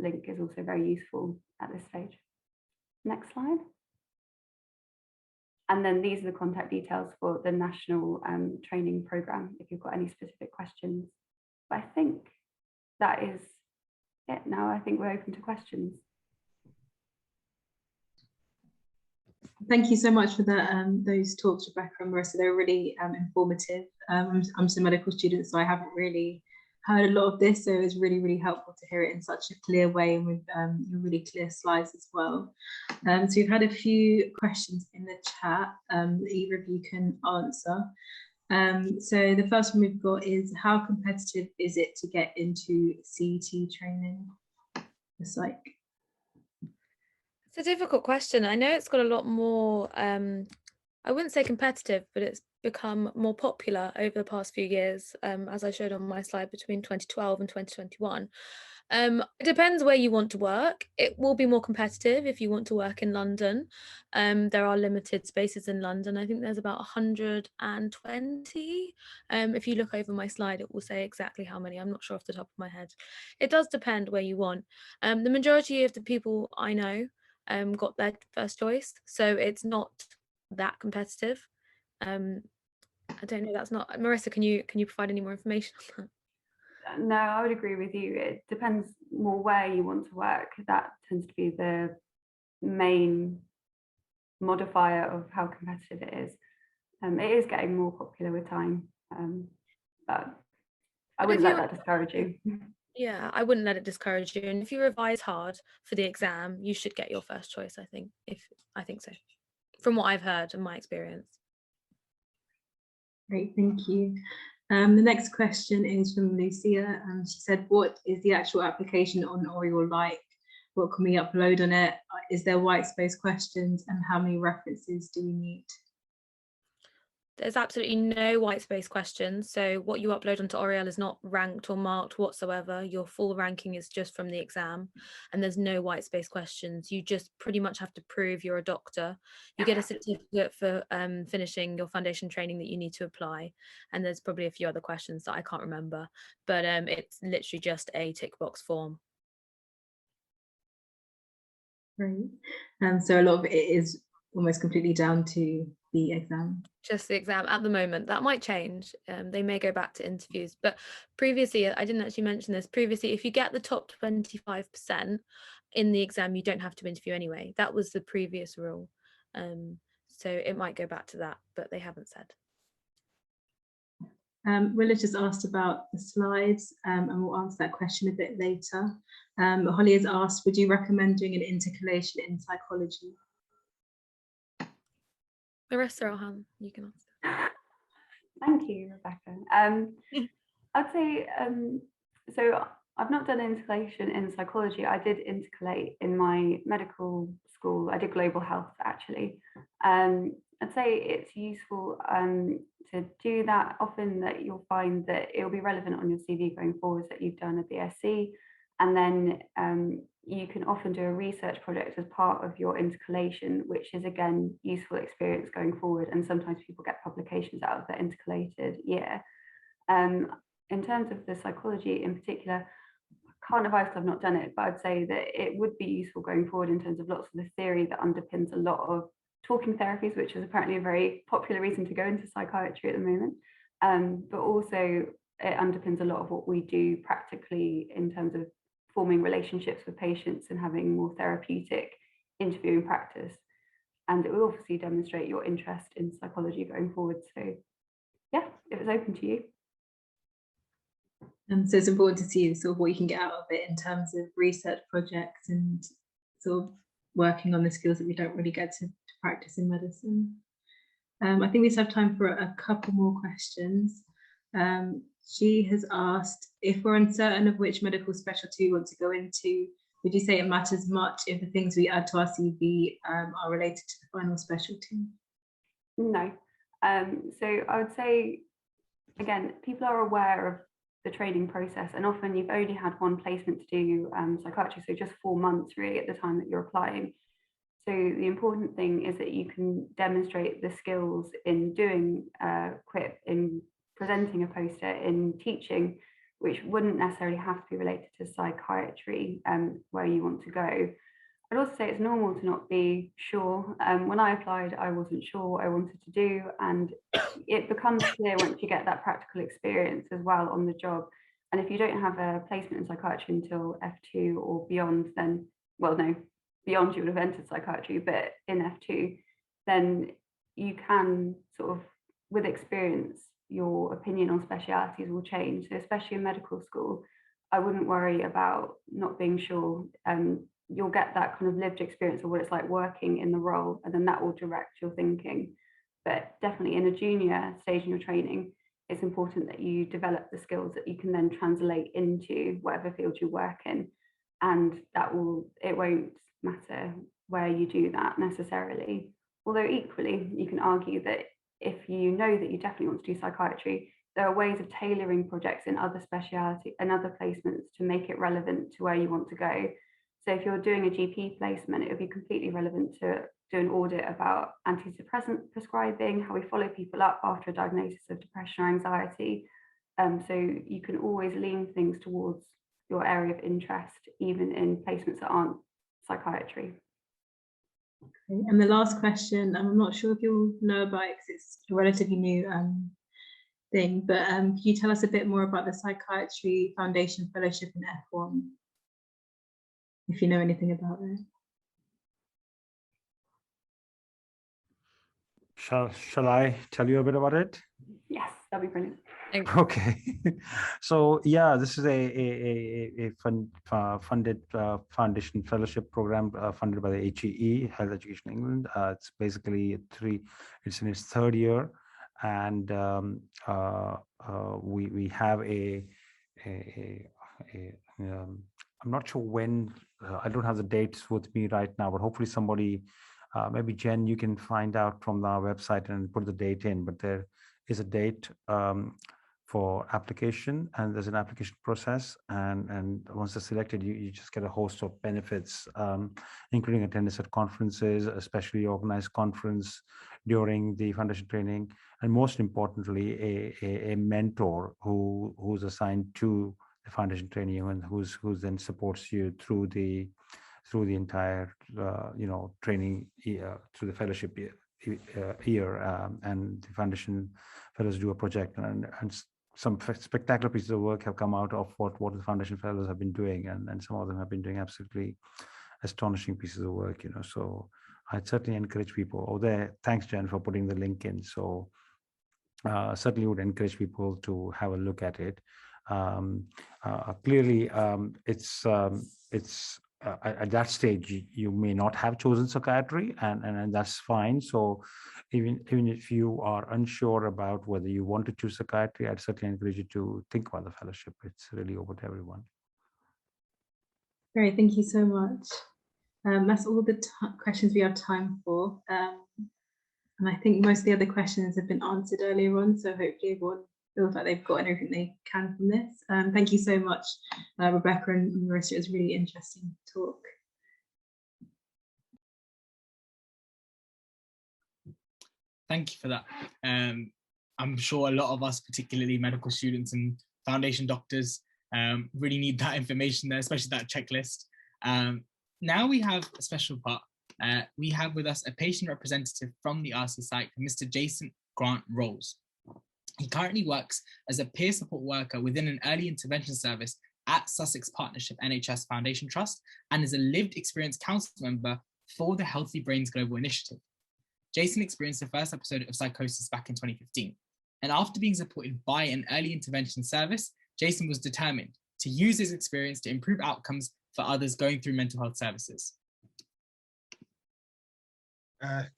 [SPEAKER 9] link is also very useful at this stage. Next slide. And then these are the contact details for the national training program if you've got any specific questions. But I think that is it now. I think we're open to questions.
[SPEAKER 7] Thank you so much for that. Those talks, Rebecca and Marissa, they were really informative. I'm just a medical student, so I haven't really heard a lot of this, so it was really, really helpful to hear it in such a clear way and with your really clear slides as well. So we've had a few questions in the chat that either of you can answer. So the first one we've got is, how competitive is it to get into CET training? It's like,
[SPEAKER 8] it's a difficult question. I know it's got a lot more, I wouldn't say competitive, but it's become more popular over the past few years, as I showed on my slide, between 2012 and 2021. It depends where you want to work. It will be more competitive if you want to work in London. There are limited spaces in London. I think there's about 120. If you look over my slide, it will say exactly how many. I'm not sure off the top of my head. It does depend where you want. The majority of the people I know got their first choice, so it's not that competitive. I don't know, that's not, Marissa, can you provide any more information on that?
[SPEAKER 9] No, I would agree with you. It depends more where you want to work. That tends to be the main modifier of how competitive it is. It is getting more popular with time, but I wouldn't let that discourage you.
[SPEAKER 8] Yeah, I wouldn't let it discourage you. And if you revise hard for the exam, you should get your first choice, I think. I think so, from what I've heard and my experience.
[SPEAKER 7] Great, thank you. The next question is from Lucia. She said, what is the actual application on Oriel like? What can we upload on it? Is there white space questions, and how many references do we need?
[SPEAKER 8] There's absolutely no white space questions. So what you upload onto Oriel is not ranked or marked whatsoever. Your full ranking is just from the exam, and there's no white space questions. You just pretty much have to prove you're a doctor. You get a certificate for finishing your foundation training that you need to apply. And there's probably a few other questions that I can't remember, but it's literally just a tick box form.
[SPEAKER 7] Right. So a lot of it is almost completely down to the exam.
[SPEAKER 8] Just the exam at the moment. That might change. They may go back to interviews, but previously, I didn't actually mention this, previously, if you get the top 25% in the exam, you don't have to interview anyway. That was the previous rule. So it might go back to that, but they haven't said.
[SPEAKER 7] Willa just asked about the slides, and we'll answer that question a bit later. Holly has asked, would you recommend doing an intercalation in psychology?
[SPEAKER 8] Marissa, you can answer.
[SPEAKER 9] Thank you, Rebecca. I'd say, so I've not done intercalation in psychology. I did intercalate in my medical school. I did global health, actually. I'd say it's useful to do that often, that you'll find that it will be relevant on your CV going forwards that you've done a BSc. And then you can often do a research project as part of your intercalation, which is, again, useful experience going forward. And sometimes people get publications out of their intercalated year. In terms of the psychology in particular, I can't advise because I've not done it, but I'd say that it would be useful going forward in terms of lots of the theory that underpins a lot of talking therapies, which is apparently a very popular reason to go into psychiatry at the moment. But also it underpins a lot of what we do practically in terms of forming relationships with patients and having more therapeutic interviewing practice. And it will obviously demonstrate your interest in psychology going forward. So yeah, it was open to you.
[SPEAKER 7] So it's important to see sort of what you can get out of it in terms of research projects and sort of working on the skills that we don't really get to practice in medicine. I think we just have time for a couple more questions. She has asked, if we're uncertain of which medical specialty we want to go into, would you say it matters much if the things we add to our CV are related to the final specialty?
[SPEAKER 9] No. So I would say, again, people are aware of the training process, and often you've only had one placement to do psychiatry, so just 4 months really at the time that you're applying. So the important thing is that you can demonstrate the skills in doing QIP, in presenting a poster, in teaching, which wouldn't necessarily have to be related to psychiatry where you want to go. I'd also say it's normal to not be sure. When I applied, I wasn't sure what I wanted to do, and it becomes clear once you get that practical experience as well on the job. And if you don't have a placement in psychiatry until F2 or beyond, then, well, no, beyond you would have entered psychiatry, but in F2, then you can sort of, with experience, your opinion on specialities will change. So especially in medical school, I wouldn't worry about not being sure. You'll get that kind of lived experience of what it's like working in the role, and then that will direct your thinking. But definitely in a junior stage in your training, it's important that you develop the skills that you can then translate into whatever field you work in. And it won't matter where you do that necessarily. Although equally, you can argue that if you know that you definitely want to do psychiatry, there are ways of tailoring projects in other speciality and other placements to make it relevant to where you want to go. So if you're doing a GP placement, it would be completely relevant to do an audit about antidepressant prescribing, how we follow people up after a diagnosis of depression or anxiety. So you can always lean things towards your area of interest, even in placements that aren't psychiatry.
[SPEAKER 7] Okay. And the last question, I'm not sure if you'll know about it because it's a relatively new thing, but can you tell us a bit more about the Psychiatry Foundation Fellowship in F1, if you know anything about it?
[SPEAKER 10] Shall I tell you a bit about it?
[SPEAKER 9] Yes, that'd be brilliant.
[SPEAKER 10] Okay. So yeah, this is a funded foundation fellowship program funded by the HEE, Health Education England. It's basically it's in its third year, and we have I'm not sure when, I don't have the dates with me right now, but hopefully somebody, maybe Jen, you can find out from our website and put the date in, but there is a date for application, and there's an application process, and once they're selected, you just get a host of benefits, including attendance at conferences, especially organized conference during the foundation training, and most importantly, a mentor who's assigned to the foundation training and who's then supports you through the entire training through the fellowship year, and the foundation fellows do a project, and some spectacular pieces of work have come out of what the foundation fellows have been doing, and some of them have been doing absolutely astonishing pieces of work, so I'd certainly encourage people. Thanks, Jen, for putting the link in. So certainly would encourage people to have a look at it. Clearly, it's at that stage you may not have chosen psychiatry, and that's fine. So even if you are unsure about whether you want to choose psychiatry, I'd certainly encourage you to think about the fellowship. It's really open to everyone.
[SPEAKER 7] Great, thank you so much. That's all the questions we have time for, and I think most of the other questions have been answered earlier on, so hopefully everyone feels like they've got everything they can from this. Thank you so much, Rebecca and Marissa. It was a really interesting talk.
[SPEAKER 3] Thank you for that. I'm sure a lot of us, particularly medical students and foundation doctors, really need that information there, especially that checklist. Now we have a special part. We have with us a patient representative from the RC site, Mr. Jason Grant Rolls. He currently works as a peer support worker within an early intervention service at Sussex Partnership NHS Foundation Trust, and is a lived experience council member for the Healthy Brains Global Initiative. Jason experienced the first episode of Psychosis back in 2015. And after being supported by an early intervention service, Jason was determined to use his experience to improve outcomes for others going through mental health services.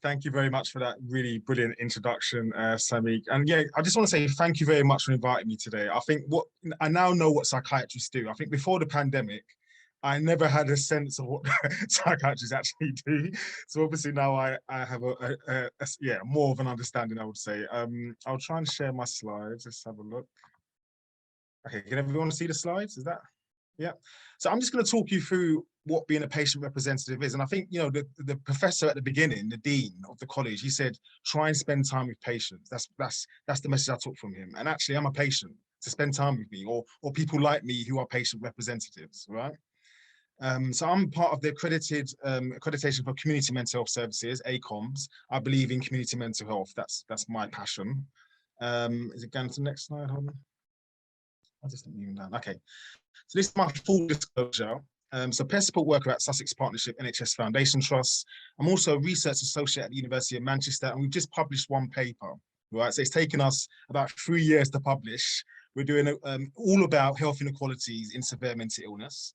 [SPEAKER 11] Thank you very much for that really brilliant introduction, Samik. And yeah, I just want to say thank you very much for inviting me today. I think I now know what psychiatrists do. I think before the pandemic, I never had a sense of what psychiatrists actually do. So obviously now I have more of an understanding, I would say. I'll try and share my slides. Let's have a look. Okay, can everyone see the slides? Is that? Yeah. So I'm just going to talk you through what being a patient representative is. And I think, the professor at the beginning, the dean of the college, he said, try and spend time with patients. That's the message I took from him. And actually I'm a patient, to spend time with me, or people like me who are patient representatives, right? So I'm part of the Accreditation for Community Mental Health Services, ACOMS. I believe in community mental health. That's my passion. Is it going to the next slide? Hold on. I just didn't even know. Okay. So this is my full disclosure. So peer support worker at Sussex Partnership NHS Foundation Trust. I'm also a research associate at the University of Manchester, and we've just published one paper, right? So it's taken us about 3 years to publish. We're doing all about health inequalities in severe mental illness.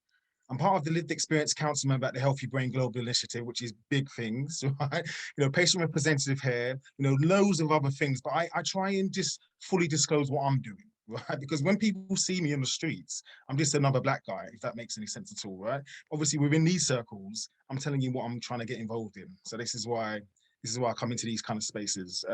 [SPEAKER 11] I'm part of the Lived Experience Council member at the Healthy Brain Global Initiative, which is big things, right? You know, patient representative here, you know, loads of other things, but I try and just fully disclose what I'm doing, right? Because when people see me in the streets, I'm just another black guy, if that makes any sense at all, right? Obviously, within these circles, I'm telling you what I'm trying to get involved in. So this is why I come into these kind of spaces.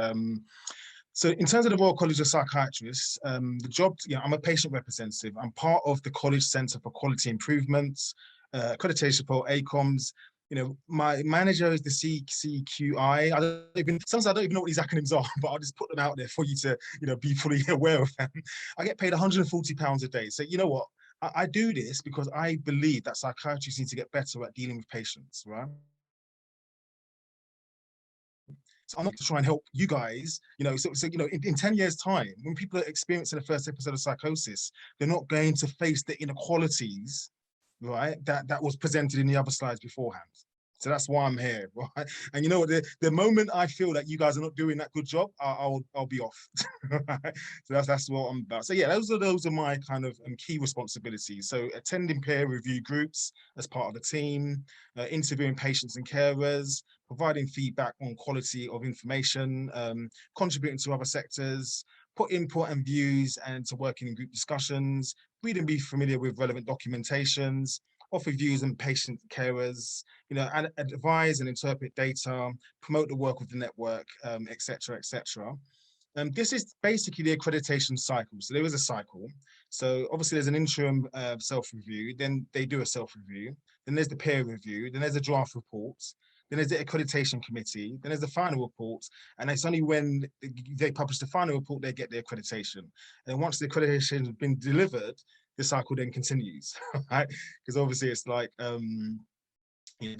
[SPEAKER 11] So in terms of the Royal College of Psychiatrists, the job, you know, I'm a patient representative. I'm part of the College Centre for Quality Improvements, Accreditation for ACOMS. You know, my manager is the CCQI. Sometimes I don't even know what these acronyms are, but I'll just put them out there for you to, you know, be fully aware of them. I get paid £140 a day. So you know what? I do this because I believe that psychiatrists need to get better at dealing with patients, right? So I'm not to try and help you guys, you know, so you know, in 10 years' time, when people are experiencing the first episode of psychosis, they're not going to face the inequalities, right, that was presented in the other slides beforehand. So that's why I'm here, right? And you know what, the moment I feel that you guys are not doing that good job, I'll be off. So that's what I'm about. So yeah, those are my kind of key responsibilities. So attending peer review groups as part of the team, interviewing patients and carers, providing feedback on quality of information, contributing to other sectors, put input and views and to working in group discussions, read and be familiar with relevant documentations, offer views on patient carers, you know, and advise and interpret data, promote the work of the network, etc., etc. This is basically the accreditation cycle. So there is a cycle. So obviously there's an interim self-review, then they do a self-review, then there's the peer review, then there's a draft report, then there's the accreditation committee, then there's the final report, and it's only when they publish the final report they get the accreditation. And once the accreditation has been delivered, the cycle then continues, right? Because obviously it's like, you know,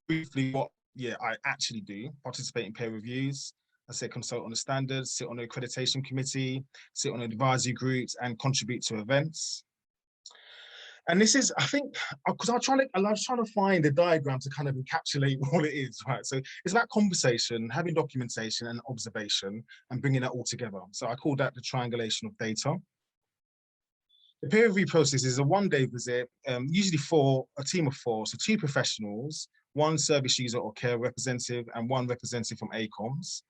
[SPEAKER 11] briefly what I actually do: participate in peer reviews, I say consult on the standards, sit on the accreditation committee, sit on advisory groups, and contribute to events. And this is, I think, because I was trying to find a diagram to kind of encapsulate what it is, right? So it's about conversation, having documentation and observation, and bringing that all together. So I call that the triangulation of data. The peer review process is a one-day visit, usually for a team of 4, so 2 professionals, 1 service user or care representative, and 1 representative from ACOMS.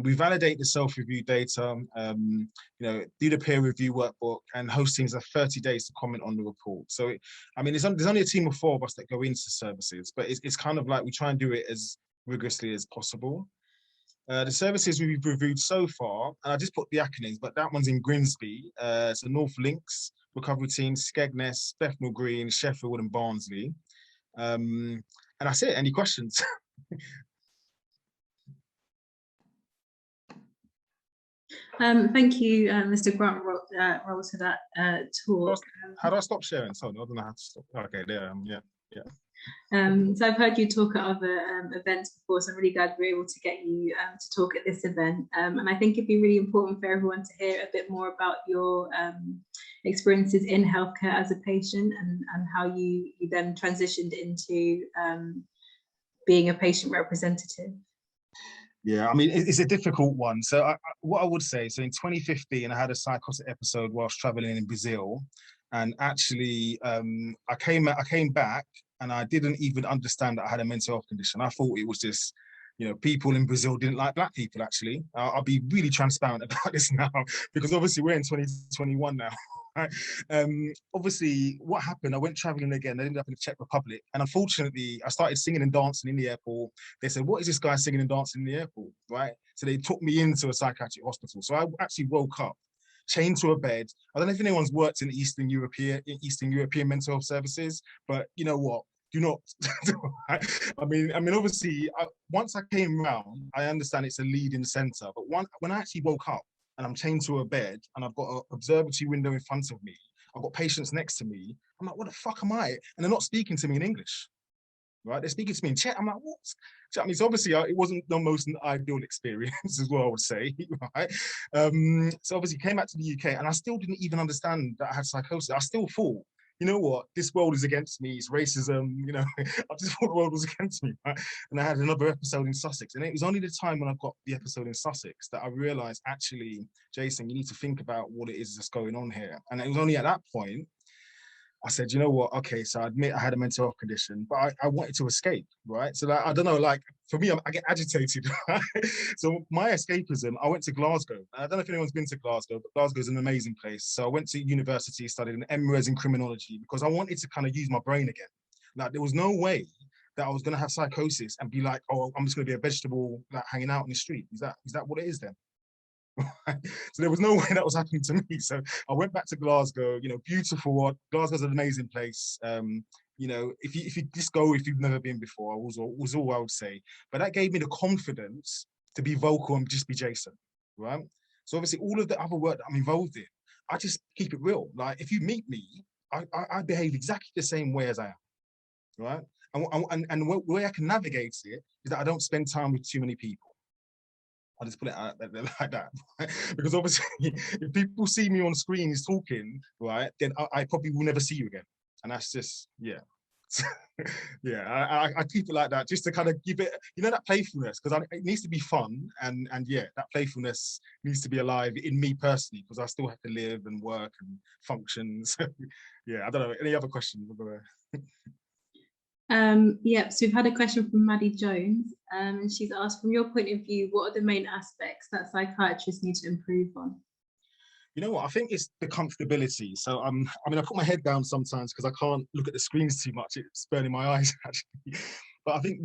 [SPEAKER 11] We validate the self-review data, you know, do the peer review workbook, and host teams have 30 days to comment on the report. So, I mean, there's only a team of 4 of us that go into services, but it's kind of like we try and do it as rigorously as possible. The services we've reviewed so far, and I just put the acronyms, but that one's in Grimsby, so North Links, Recovery Team, Skegness, Bethnal Green, Sheffield and Barnsley. And that's it. Any questions?
[SPEAKER 7] Thank you, Mr. Grant Rolls, for that talk.
[SPEAKER 11] How do I stop sharing? Sorry, I don't know how to stop. Okay, there. Yeah.
[SPEAKER 7] So I've heard you talk at other events before, so I'm really glad we're able to get you to talk at this event. And I think it'd be really important for everyone to hear a bit more about your experiences in healthcare as a patient, and how you then transitioned into being a patient representative.
[SPEAKER 11] Yeah, I mean, it's a difficult one. So what I would say, so in 2015, I had a psychotic episode whilst traveling in Brazil. And actually, I came back and I didn't even understand that I had a mental health condition. I thought it was just, you know, people in Brazil didn't like black people, actually. I'll be really transparent about this now, because obviously we're in 2021 now. Right? Obviously, what happened, I went traveling again. I ended up in the Czech Republic. And unfortunately, I started singing and dancing in the airport. They said, what is this guy singing and dancing in the airport, right? So they took me into a psychiatric hospital. So I actually woke up chained to a bed. I don't know if anyone's worked in Eastern European mental health services, but you know what? Do not. I mean, obviously, once I came around, I understand it's a leading centre, but when I actually woke up and I'm chained to a bed and I've got an observatory window in front of me, I've got patients next to me, I'm like, what the fuck am I? And they're not speaking to me in English, right? They're speaking to me in Czech. I'm like, what? I mean, so obviously, it wasn't the most ideal experience, as well, I would say, right? So obviously, came back to the UK, and I still didn't even understand that I had psychosis. I still thought, you know what, this world is against me, it's racism, you know, I just thought the world was against me, right? And I had another episode in Sussex, and it was only the time when I got the episode in Sussex that I realized, actually, Jason, you need to think about what it is that's going on here. And it was only at that point I said, you know what, okay, so I admit I had a mental health condition, but I wanted to escape, right? So like, I don't know, like for me, I get agitated, right? So my escapism, I went to Glasgow. I don't know if anyone's been to Glasgow, but Glasgow is an amazing place. So I went to university, studied an MRes in criminology because I wanted to kind of use my brain again. Like there was no way that I was gonna have psychosis and be like, oh, I'm just gonna be a vegetable like hanging out in the street. Is that what it is then? So there was no way that was happening to me. So I went back to Glasgow, you know, beautiful. Glasgow's an amazing place. You know, if you just go, if you've never been before, was all I would say. But that gave me the confidence to be vocal and just be Jason, right? So obviously all of the other work that I'm involved in, I just keep it real. Like if you meet me, I behave exactly the same way as I am, right? And the way I can navigate it is that I don't spend time with too many people. I'll just put it out there like that, right? Because obviously, if people see me on screen is talking, right, then I probably will never see you again. And that's just, yeah. Yeah, I keep it like that just to kind of give it, you know, that playfulness, because it needs to be fun. And yeah, that playfulness needs to be alive in me personally, because I still have to live and work and function. So yeah, I don't know. Any other questions?
[SPEAKER 7] Yep, so we've had a question from Maddie Jones, and she's asked, from your point of view, what are the main aspects that psychiatrists need to improve on?
[SPEAKER 11] You know what, I think it's the comfortability. So I mean, I put my head down sometimes because I can't look at the screens too much. It's burning my eyes, actually. But I think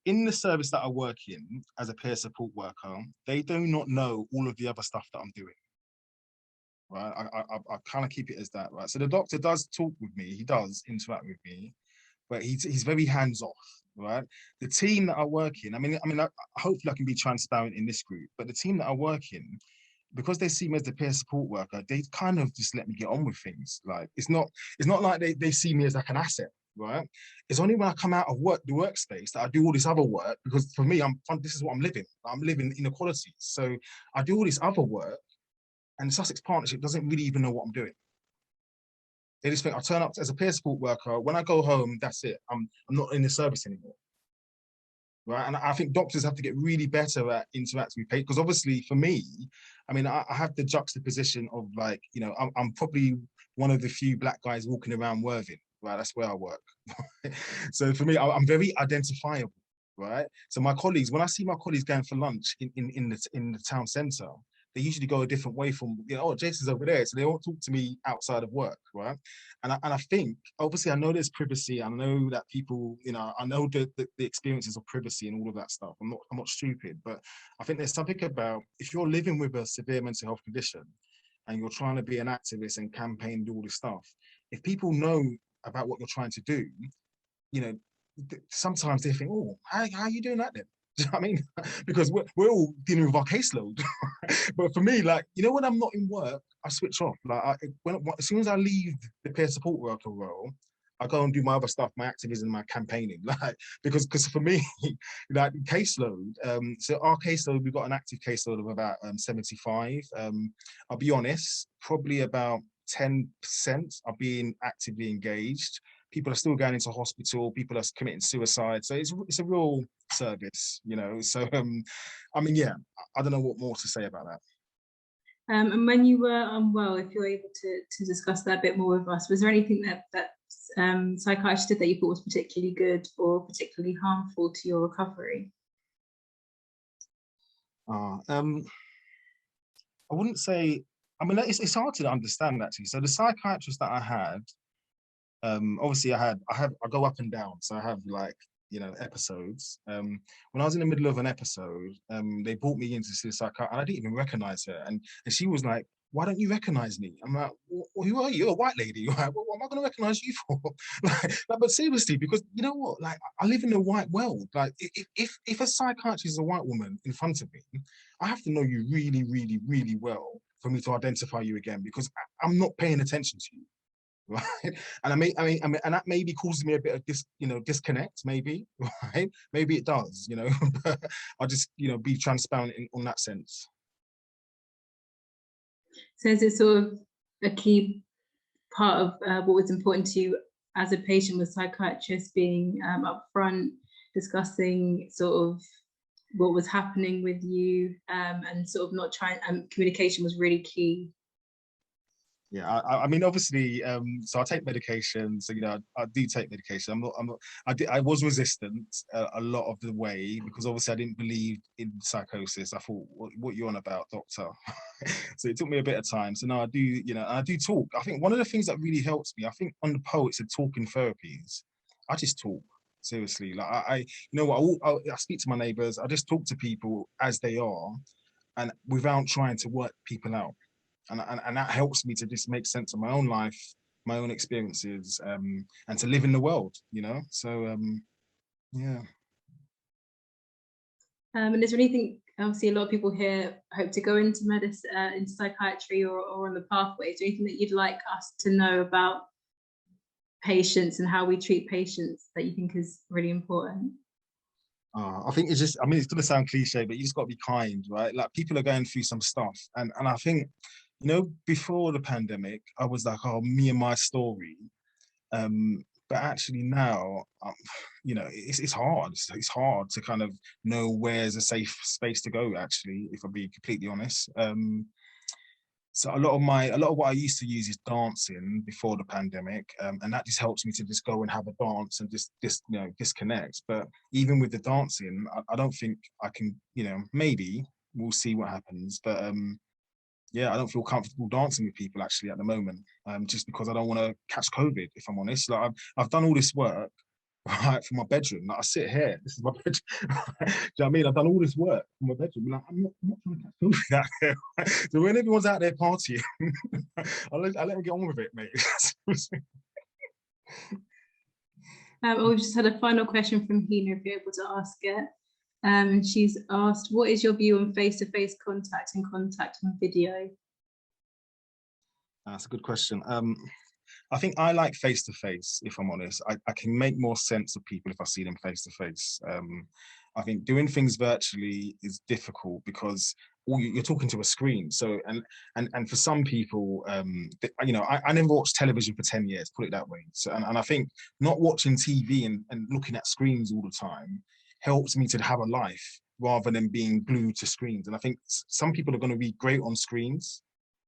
[SPEAKER 11] in the service that I work in as a peer support worker, they do not know all of the other stuff that I'm doing. Right, I kind of keep it as that, right? So the doctor does talk with me, he does interact with me, but he's very hands-off, right? The team that I work in, I mean, hopefully I can be transparent in this group, but the team that I work in, because they see me as the peer support worker, they kind of just let me get on with things. Like it's not like they see me as like an asset, right? It's only when I come out of the workspace that I do all this other work, because for me, this is what I'm living. I'm living inequalities. So I do all this other work, and the Sussex Partnership doesn't really even know what I'm doing. They just think I turn up as a peer support worker. When I go home, that's it. I'm not in the service anymore, right? And I think doctors have to get really better at interacting with patients, because obviously for me, I mean, I have the juxtaposition of like, you know, I'm probably one of the few black guys walking around Worthing, right? That's where I work. So for me, I'm very identifiable, right? So my colleagues, when I see my colleagues going for lunch in the town centre, they usually go a different way from, you know, oh, Jason's over there. So they won't talk to me outside of work, right? And I think, obviously, I know there's privacy. I know that people, you know, I know the experiences of privacy and all of that stuff. I'm not stupid, but I think there's something about, if you're living with a severe mental health condition and you're trying to be an activist and campaign, do all this stuff, if people know about what you're trying to do, you know, sometimes they think, oh, how are you doing that then? Do you know what I mean? Because we're all dealing with our caseload. But for me, like, you know, when I'm not in work, I switch off. Like, as soon as I leave the peer support worker role, I go and do my other stuff, my activism, my campaigning. Like, because for me, like caseload. So our caseload, we've got an active caseload of about 75. I'll be honest, probably about 10% are being actively engaged. People are still going into hospital, people are committing suicide. So it's a real service, you know. So, I mean, yeah, I don't know what more to say about that.
[SPEAKER 7] And when you were unwell, if you're able to discuss that a bit more with us, was there anything that psychiatrists did that you thought was particularly good or particularly harmful to your recovery?
[SPEAKER 11] I wouldn't say, I mean, it's hard to understand actually. So the psychiatrist that I had, obviously I go up and down. So I have like, you know, episodes. When I was in the middle of an episode, they brought me in to see a psychiatrist, and I didn't even recognize her. And she was like, why don't you recognize me? I'm like, well, who are you? You're a white lady. Like, what am I going to recognize you for? like, but seriously, because you know what? Like, I live in a white world. Like, if a psychiatrist is a white woman in front of me, I have to know you really, really, really well for me to identify you again, because I'm not paying attention to you. Right, and and that maybe causes me a bit of disconnect, maybe, right? Maybe it does, you know. But I'll just, you know, be transparent on that sense.
[SPEAKER 7] So is it sort of a key part of what was important to you as a patient with psychiatrists being upfront, discussing sort of what was happening with you, and sort of not trying, communication was really key.
[SPEAKER 11] Yeah, I mean, obviously, so I take medication. So, you know, I do take medication. I was resistant a lot of the way because obviously I didn't believe in psychosis. I thought, what you on about, doctor? So it took me a bit of time. So now I do, you know, I do talk. I think one of the things that really helps me, I think on the poets are talking therapies. I just talk. Seriously, like you know what, I speak to my neighbors. I just talk to people as they are, and without trying to work people out. And that helps me to just make sense of my own life, my own experiences, and to live in the world, you know. So yeah.
[SPEAKER 7] And is there anything, obviously a lot of people here hope to go into medicine, into psychiatry or on the pathway. Is there anything that you'd like us to know about patients and how we treat patients that you think is really important?
[SPEAKER 11] I think it's just, I mean, it's going to sound cliche, but you just got to be kind, right? Like people are going through some stuff. And I think, you know, before the pandemic, I was like, oh, me and my story. But actually now, you know, it's hard. It's hard to kind of know where's a safe space to go, actually, if I'm being completely honest. So a lot of what I used to use is dancing before the pandemic, and that just helps me to just go and have a dance and just you know, disconnect. But even with the dancing, I don't think I can, you know, maybe we'll see what happens. But yeah, I don't feel comfortable dancing with people actually at the moment, just because I don't want to catch COVID, if I'm honest. Like I've done all this work, right, for my bedroom. Like I sit here, this is my bedroom. Do you know what I mean? I've done all this work for my bedroom. Like I'm not trying to catch COVID out here. So when everyone's out there partying, I'll let them get on with it, mate.
[SPEAKER 7] We've just had a final question from Hina, if you're able to ask it. She's asked, what is your view on face-to-face contact and contact on video?
[SPEAKER 11] That's a good question. I think I like face-to-face, if I'm honest. I can make more sense of people if I see them face-to-face. I think doing things virtually is difficult because you're talking to a screen. So, and for some people, you know, I never watched television for 10 years, put it that way. So, and I think not watching TV and looking at screens all the time helps me to have a life rather than being glued to screens. And I think some people are going to be great on screens.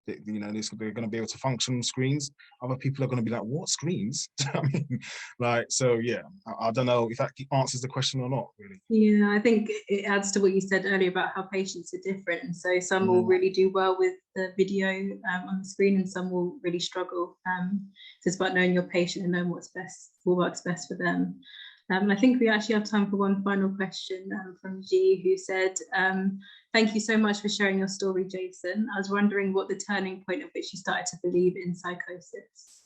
[SPEAKER 11] You know, they're going to be able to function on screens. Other people are going to be like, what screens? I mean, like, so yeah, I don't know if that answers the question or not, really.
[SPEAKER 7] Yeah, I think it adds to what you said earlier about how patients are different. And so some will really do well with the video on the screen and some will really struggle. So it's about knowing your patient and knowing what's best, what works best for them. I think we actually have time for one final question from G, who said, thank you so much for sharing your story, Jason. I was wondering what the turning point at which you started to believe in psychosis.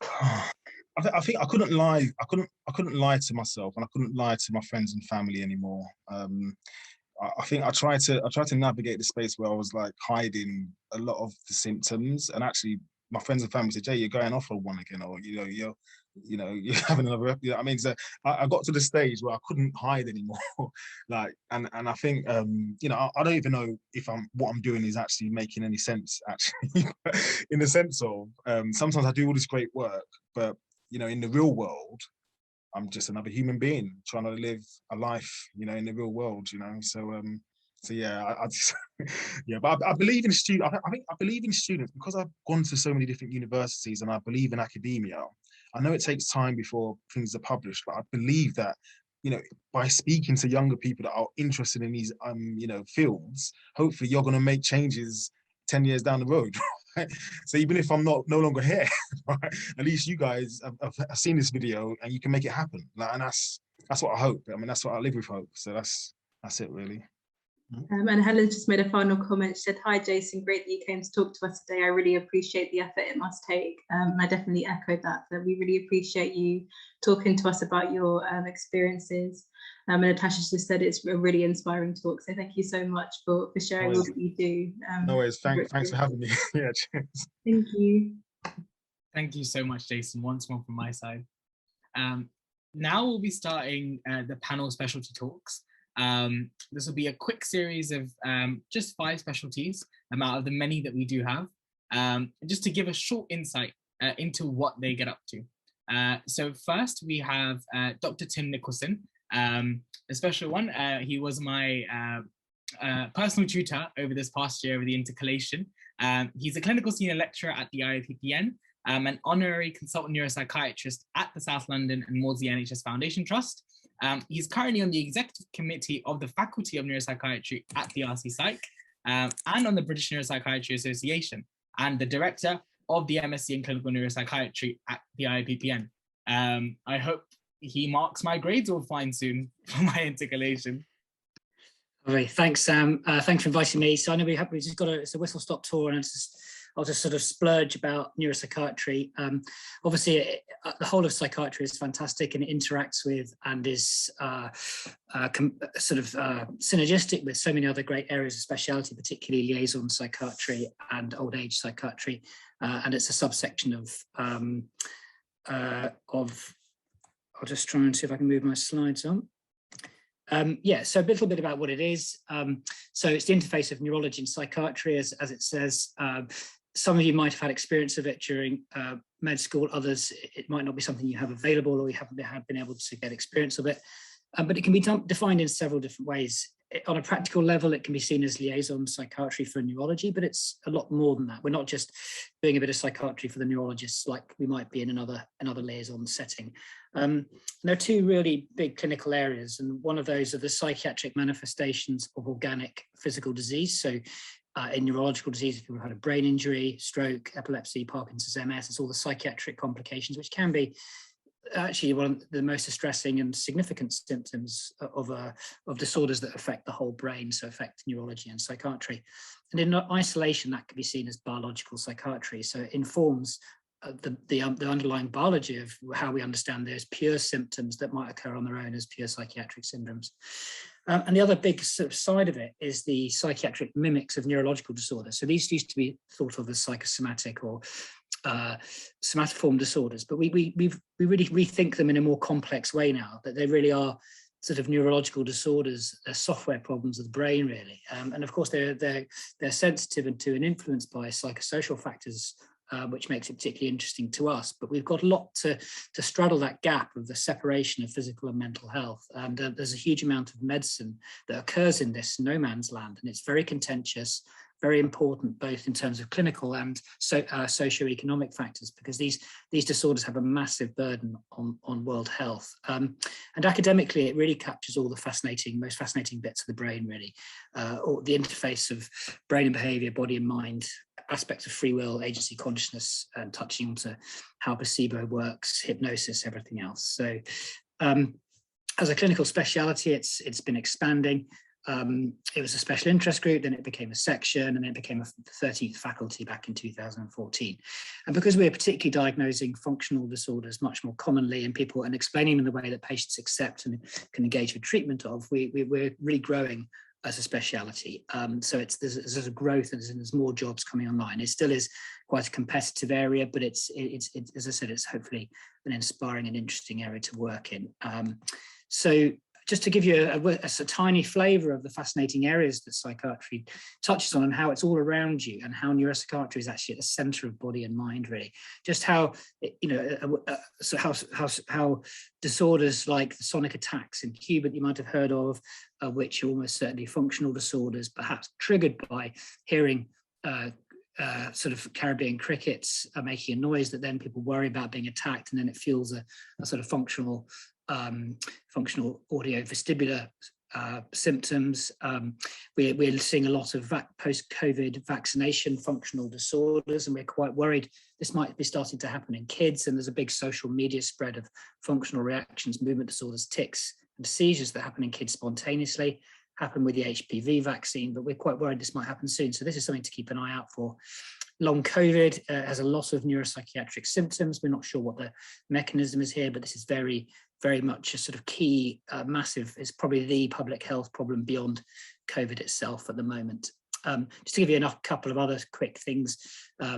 [SPEAKER 11] I think I couldn't lie. I couldn't lie to myself, and I couldn't lie to my friends and family anymore. I think I tried to navigate the space where I was like hiding a lot of the symptoms, and actually my friends and family said, Jay, you're going off on one again, or you're having another, you know what I mean? So I got to the stage where I couldn't hide anymore. Like, and I think, you know, I don't even know if what I'm doing is actually making any sense, actually, in the sense of, sometimes I do all this great work, but, you know, in the real world, I'm just another human being trying to live a life, you know, in the real world, you know? So yeah, I just, yeah, but I believe in students. I think I believe in students because I've gone to so many different universities and I believe in academia. I know it takes time before things are published, but I believe that, you know, by speaking to younger people that are interested in these, you know, fields, hopefully you're going to make changes 10 years down the road. Right? So even if I'm no longer here, right, at least you guys have seen this video and you can make it happen. Like, and that's what I hope. I mean, that's what I live with hope. So that's it, really.
[SPEAKER 7] And Helen just made a final comment. She said, hi, Jason, great that you came to talk to us today. I really appreciate the effort it must take. And I definitely echoed that we really appreciate you talking to us about your experiences. And Natasha just said it's a really inspiring talk. So thank you so much for sharing all that you do.
[SPEAKER 11] No worries. Thanks for having me. Yeah, cheers.
[SPEAKER 7] Thank you.
[SPEAKER 3] Thank you so much, Jason, once more from my side. Now we'll be starting the panel specialty talks. This will be a quick series of just 5 specialties out of the many that we do have. just to give a short insight into what they get up to. So first we have Dr. Tim Nicholson, a special one. He was my personal tutor over this past year of the Intercalation. He's a clinical senior lecturer at the IOPPN, an honorary consultant neuropsychiatrist at the South London and Maudsley NHS Foundation Trust. He's currently on the executive committee of the Faculty of Neuropsychiatry at the RC Psych, and on the British Neuropsychiatry Association, and the director of the MSc in Clinical Neuropsychiatry at the IOPPN. I hope he marks my grades all fine soon for my intercalation.
[SPEAKER 12] Lovely. Thanks, Sam. Thanks for inviting me. So I know we've just got it's a whistle-stop tour, and I'll just sort of splurge about neuropsychiatry. Obviously, the whole of psychiatry is fantastic, and it interacts with and is synergistic with so many other great areas of speciality, particularly liaison psychiatry and old age psychiatry. And it's a subsection I'll just try and see if I can move my slides on. So a little bit about what it is. So it's the interface of neurology and psychiatry, as it says. Some of you might have had experience of it during med school, others it might not be something you have available, or you haven't been able to get experience of it. But it can be defined in several different ways. On a practical level, it can be seen as liaison psychiatry for neurology, but it's a lot more than that. We're not just doing a bit of psychiatry for the neurologists like we might be in another liaison setting. There are two really big clinical areas, and one of those are the psychiatric manifestations of organic physical disease. So in neurological disease, if you've had a brain injury, stroke, epilepsy, Parkinson's, MS, it's all the psychiatric complications, which can be actually one of the most distressing and significant symptoms of disorders that affect the whole brain, so affect neurology and psychiatry. And in isolation, that can be seen as biological psychiatry. So it informs the underlying biology of how we understand those pure symptoms that might occur on their own as pure psychiatric syndromes. And the other big sort of side of it is the psychiatric mimics of neurological disorders. So these used to be thought of as psychosomatic or somatoform disorders, but we really rethink them in a more complex way now, that they really are sort of neurological disorders. They're software problems of the brain, really. And of course, they're sensitive to and influenced by psychosocial factors, which makes it particularly interesting to us. But we've got a lot to straddle that gap of the separation of physical and mental health. And there's a huge amount of medicine that occurs in this no man's land, and it's very contentious, very important, both in terms of clinical and socioeconomic factors, because these disorders have a massive burden on world health. And academically, it really captures all the most fascinating bits of the brain, really, or the interface of brain and behavior, body and mind, aspects of free will, agency, consciousness, and touching onto how placebo works, hypnosis, everything else. So as a clinical speciality, it's been expanding. It was a special interest group, then it became a section, and then it became a 13th faculty back in 2014. And because we're particularly diagnosing functional disorders much more commonly and explaining them in the way that patients accept and can engage with treatment of, we're really growing as a speciality. So there's a growth, and there's more jobs coming online. It still is quite a competitive area, but it's as I said, it's hopefully an inspiring and interesting area to work in. So just to give you a tiny flavor of the fascinating areas that psychiatry touches on, and how it's all around you, and how neuropsychiatry is actually at the center of body and mind, really. Just how, how disorders like the sonic attacks in Cuba that you might have heard of, which are almost certainly functional disorders, perhaps triggered by hearing sort of Caribbean crickets making a noise that then people worry about being attacked, and then it fuels a sort of functional audio vestibular symptoms. We're seeing a lot of post-COVID vaccination functional disorders, and we're quite worried this might be starting to happen in kids. And there's a big social media spread of functional reactions, movement disorders, tics, and seizures that happen in kids spontaneously, happen with the HPV vaccine, but we're quite worried this might happen soon. So this is something to keep an eye out for. Long COVID has a lot of neuropsychiatric symptoms. We're not sure what the mechanism is here, but this is very, very much a sort of key, massive, it's probably the public health problem beyond COVID itself at the moment. Just to give you a couple of other quick things,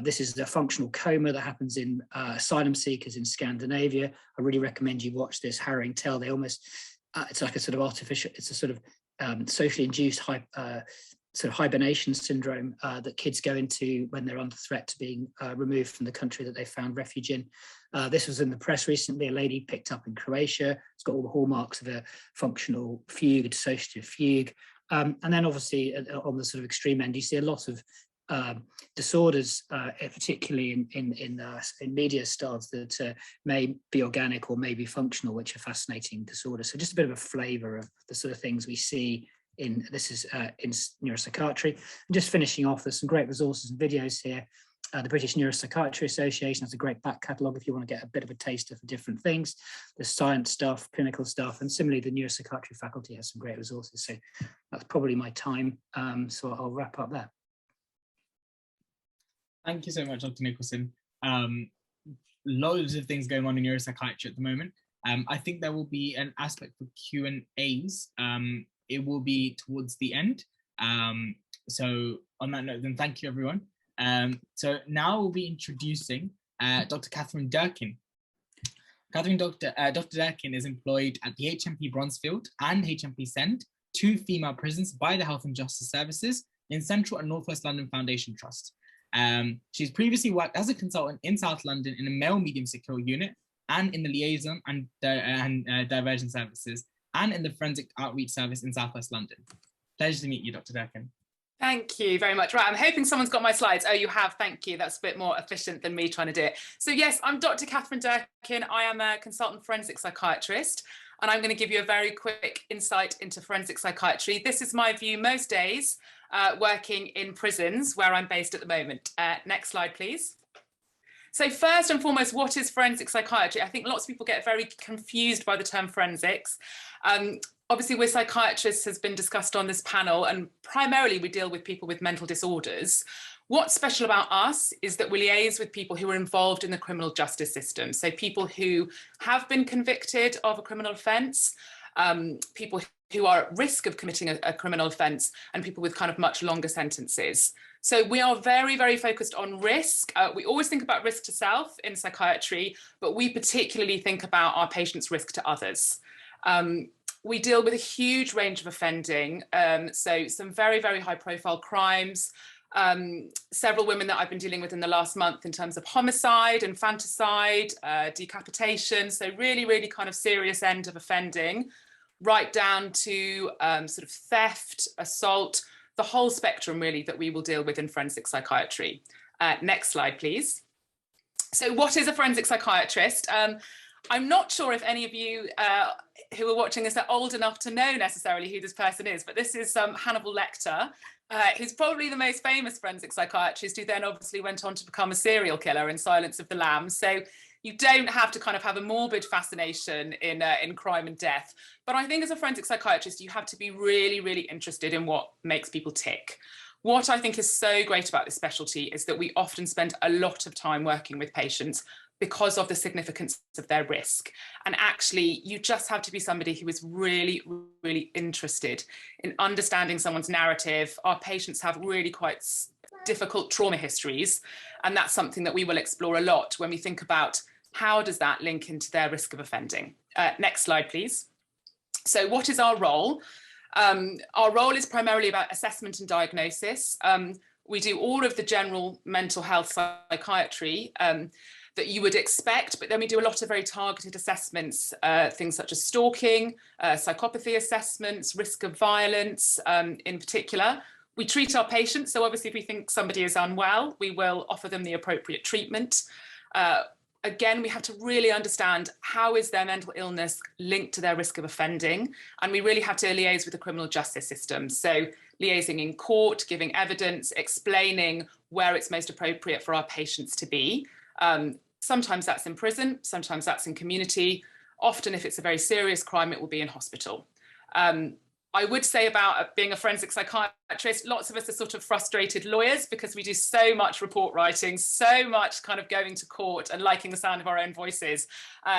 [SPEAKER 12] this is the functional coma that happens in asylum seekers in Scandinavia. I really recommend you watch this harrowing tale. They almost, it's like a sort of artificial, it's a sort of socially induced sort of hibernation syndrome that kids go into when they're under threat to being removed from the country that they found refuge in. This was in the press recently. A lady picked up in Croatia. It's got all the hallmarks of a functional fugue, a dissociative fugue. And then obviously on the sort of extreme end, you see a lot of disorders, particularly in media styles that may be organic or may be functional, which are fascinating disorders. So just a bit of a flavour of the sort of things we see in neuropsychiatry. And just finishing off, there's some great resources and videos here. The British Neuropsychiatry Association has a great back catalogue if you want to get a bit of a taster for different things. There's science stuff, clinical stuff, and similarly the neuropsychiatry faculty has some great resources. So that's probably my time. So I'll wrap up there.
[SPEAKER 3] Thank you so much, Dr. Nicholson. Loads of things going on in neuropsychiatry at the moment. I think there will be an aspect for Q&As. It will be towards the end. So on that note, then thank you, everyone. So now we'll be introducing Dr. Catherine Durkin. Dr. Durkin is employed at the HMP Bronzefield and HMP Send, 2 female prisons by the Health and Justice Services in Central and North West London Foundation Trust. She's previously worked as a consultant in South London in a male medium secure unit and in the liaison and diversion services and in the forensic outreach service in South West London. Pleasure to meet you, Dr. Durkin.
[SPEAKER 13] Thank you very much. Right, I'm hoping someone's got my slides. Oh, you have, thank you. That's a bit more efficient than me trying to do it. So yes, I'm Dr. Catherine Durkin. I am a consultant forensic psychiatrist, and I'm going to give you a very quick insight into forensic psychiatry. This is my view most days, working in prisons where I'm based at the moment. Next slide, please. So first and foremost, what is forensic psychiatry? I think lots of people get very confused by the term forensics. Obviously, we're psychiatrists has been discussed on this panel, and primarily we deal with people with mental disorders. What's special about us is that we liaise with people who are involved in the criminal justice system. So people who have been convicted of a criminal offence, people who are at risk of committing a criminal offence, and people with kind of much longer sentences. So we are very, very focused on risk. We always think about risk to self in psychiatry, but we particularly think about our patients' risk to others. We deal with a huge range of offending, so some very, very high profile crimes, several women that I've been dealing with in the last month in terms of homicide, infanticide, decapitation, so really, really kind of serious end of offending, right down to sort of theft, assault, the whole spectrum really that we will deal with in forensic psychiatry. Next slide, please. So what is a forensic psychiatrist? I'm not sure if any of you who are watching this are old enough to know necessarily who this person is, but this is Hannibal Lecter, who's probably the most famous forensic psychiatrist, who then obviously went on to become a serial killer in Silence of the Lambs. So you don't have to kind of have a morbid fascination in crime and death. But I think as a forensic psychiatrist, you have to be really, really interested in what makes people tick. What I think is so great about this specialty is that we often spend a lot of time working with patients because of the significance of their risk. And actually, you just have to be somebody who is really, really interested in understanding someone's narrative. Our patients have really quite difficult trauma histories, and that's something that we will explore a lot when we think about how does that link into their risk of offending. Next slide, please. So what is our role? Our role is primarily about assessment and diagnosis. We do all of the general mental health psychiatry that you would expect, but then we do a lot of very targeted assessments, things such as stalking, psychopathy assessments, risk of violence in particular. We treat our patients, so obviously if we think somebody is unwell, we will offer them the appropriate treatment. Again, we have to really understand how is their mental illness linked to their risk of offending, and we really have to liaise with the criminal justice system. So liaising in court, giving evidence, explaining where it's most appropriate for our patients to be. Sometimes that's in prison, sometimes that's in community. Often if it's a very serious crime, it will be in hospital. I would say about being a forensic psychiatrist, lots of us are sort of frustrated lawyers because we do so much report writing, so much kind of going to court and liking the sound of our own voices.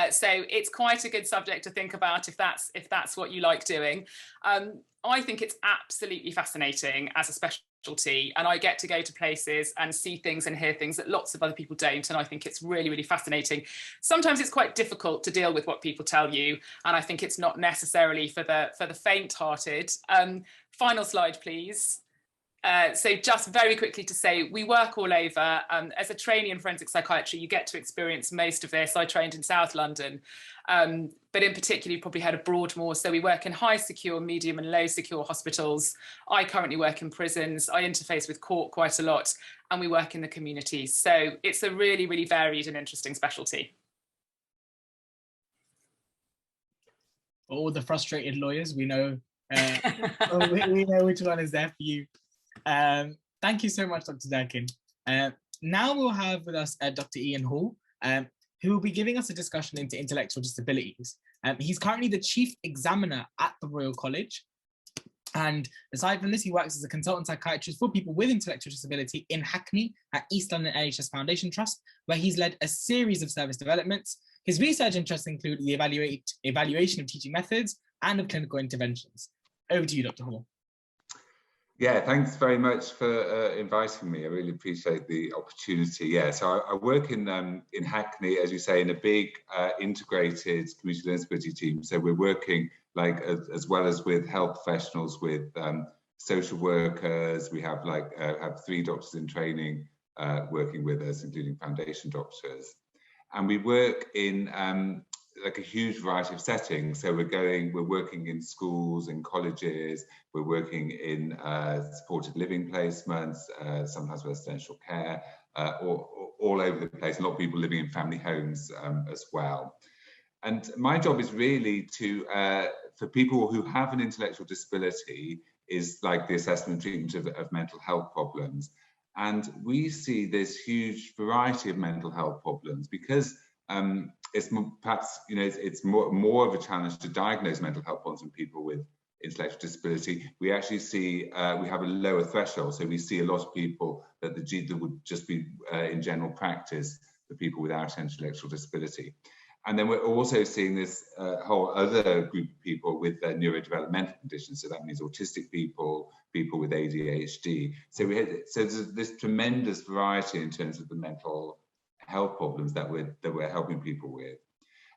[SPEAKER 13] So it's quite a good subject to think about if that's what you like doing. I think it's absolutely fascinating as a specialty, and I get to go to places and see things and hear things that lots of other people don't, and I think it's really, really fascinating. Sometimes it's quite difficult to deal with what people tell you, and I think it's not necessarily for the faint-hearted. Final slide, please. So just very quickly to say, we work all over. As a trainee in forensic psychiatry, you get to experience most of this. I trained in South London, but in particular, you probably heard of Broadmoor. So we work in high secure, medium and low secure hospitals. I currently work in prisons. I interface with court quite a lot, and we work in the community. So it's a really, really varied and interesting specialty.
[SPEAKER 3] All the frustrated lawyers, we know, we know which one is there for you. Thank you so much, Dr. Durkin. Now we'll have with us Dr. Ian Hall, who will be giving us a discussion into intellectual disabilities. He's currently the Chief Examiner at the Royal College. And aside from this, he works as a consultant psychiatrist for people with intellectual disability in Hackney at East London NHS Foundation Trust, where he's led a series of service developments. His research interests include the evaluation of teaching methods and of clinical interventions. Over to you, Dr. Hall.
[SPEAKER 14] Yeah, thanks very much for inviting me. I really appreciate the opportunity. Yeah, so I work in Hackney, as you say, in a big integrated community learning disability team. So we're working like as well as with health professionals, with social workers. We have have 3 doctors in training working with us, including foundation doctors. And we work in like a huge variety of settings. So we're working in schools, in colleges, we're working in supported living placements, sometimes residential care, all over the place. A lot of people living in family homes as well. And my job is really to, for people who have an intellectual disability, is like the assessment and treatment of mental health problems. And we see this huge variety of mental health problems because it's perhaps, it's more of a challenge to diagnose mental health problems in people with intellectual disability. We actually see, we have a lower threshold. So we see a lot of people that that would just be in general practice for people without intellectual disability. And then we're also seeing this whole other group of people with neurodevelopmental conditions. So that means autistic people, people with ADHD. So there's this tremendous variety in terms of the mental health problems that we're helping people with.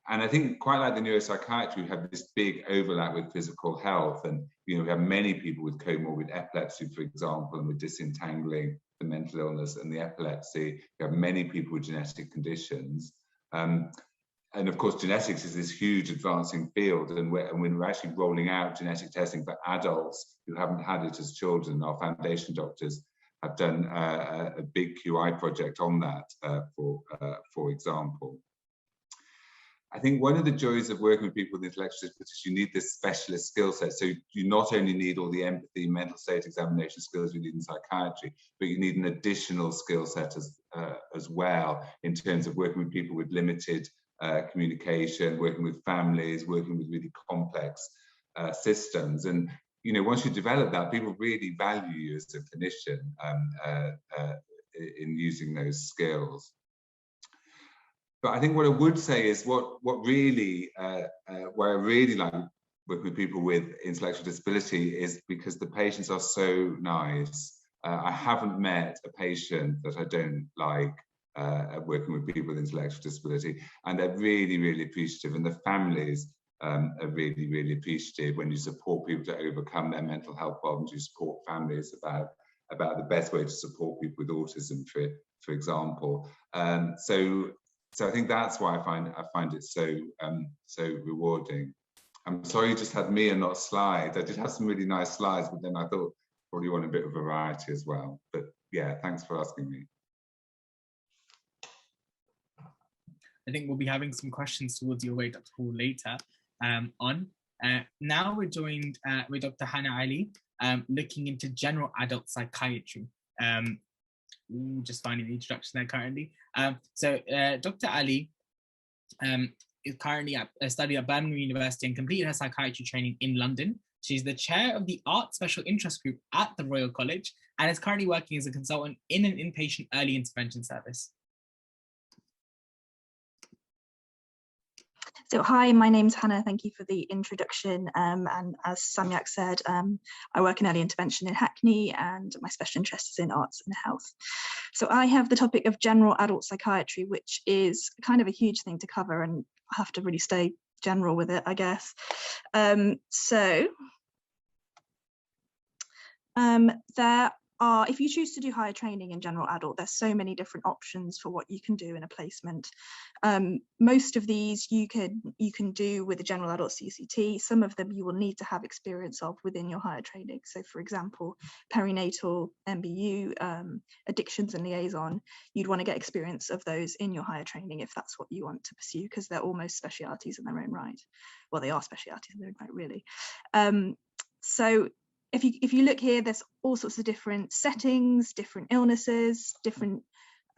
[SPEAKER 14] And I think quite like the neuropsychiatry, we have this big overlap with physical health. And we have many people with comorbid epilepsy, for example, and with disentangling the mental illness and the epilepsy. We have many people with genetic conditions. And of course, genetics is this huge advancing field, and we're actually rolling out genetic testing for adults who haven't had it as children. Our foundation doctors have done a big QI project on that, for example. I think one of the joys of working with people with intellectual disabilities is you need this specialist skill set. So you not only need all the empathy, mental state examination skills you need in psychiatry, but you need an additional skill set as well in terms of working with people with limited communication, working with families, working with really complex systems. And once you develop that, people really value you as a clinician in using those skills. But I think what I would say is what I really like working with people with intellectual disability is because the patients are so nice. I haven't met a patient that I don't like working with people with intellectual disability, and they're really, really appreciative, and the families are really, really appreciative when you support people to overcome their mental health problems. You support families about the best way to support people with autism, for example. So I think that's why I find it so rewarding. I'm sorry you just had me and not slides. I did have some really nice slides, but then I thought probably want a bit of variety as well. But yeah, thanks for asking me.
[SPEAKER 3] I think we'll be having some questions towards your way, Dr. Hall, later on. Now we're joined with Dr. Hannah Ali, looking into general adult psychiatry. Just finding the introduction there currently. So Dr. Ali is currently studying at Birmingham University and completed her psychiatry training in London. She's the chair of the Art Special Interest Group at the Royal College and is currently working as a consultant in an inpatient early intervention service.
[SPEAKER 15] So hi, my name's Hannah. Thank you for the introduction. And as Samyak said, I work in early intervention in Hackney and my special interest is in arts and health. So I have the topic of general adult psychiatry, which is kind of a huge thing to cover and I have to really stay general with it, I guess. There are, if you choose to do higher training in general adult, there's so many different options for what you can do in a placement. Most of these you can do with a general adult CCT. Some of them you will need to have experience of within your higher training. So for example, perinatal, MBU, addictions and liaison, you'd want to get experience of those in your higher training if that's what you want to pursue, because they're almost specialities in their own right. Well, they are specialities in their own right, really. So if you look here, there's all sorts of different settings, different illnesses, different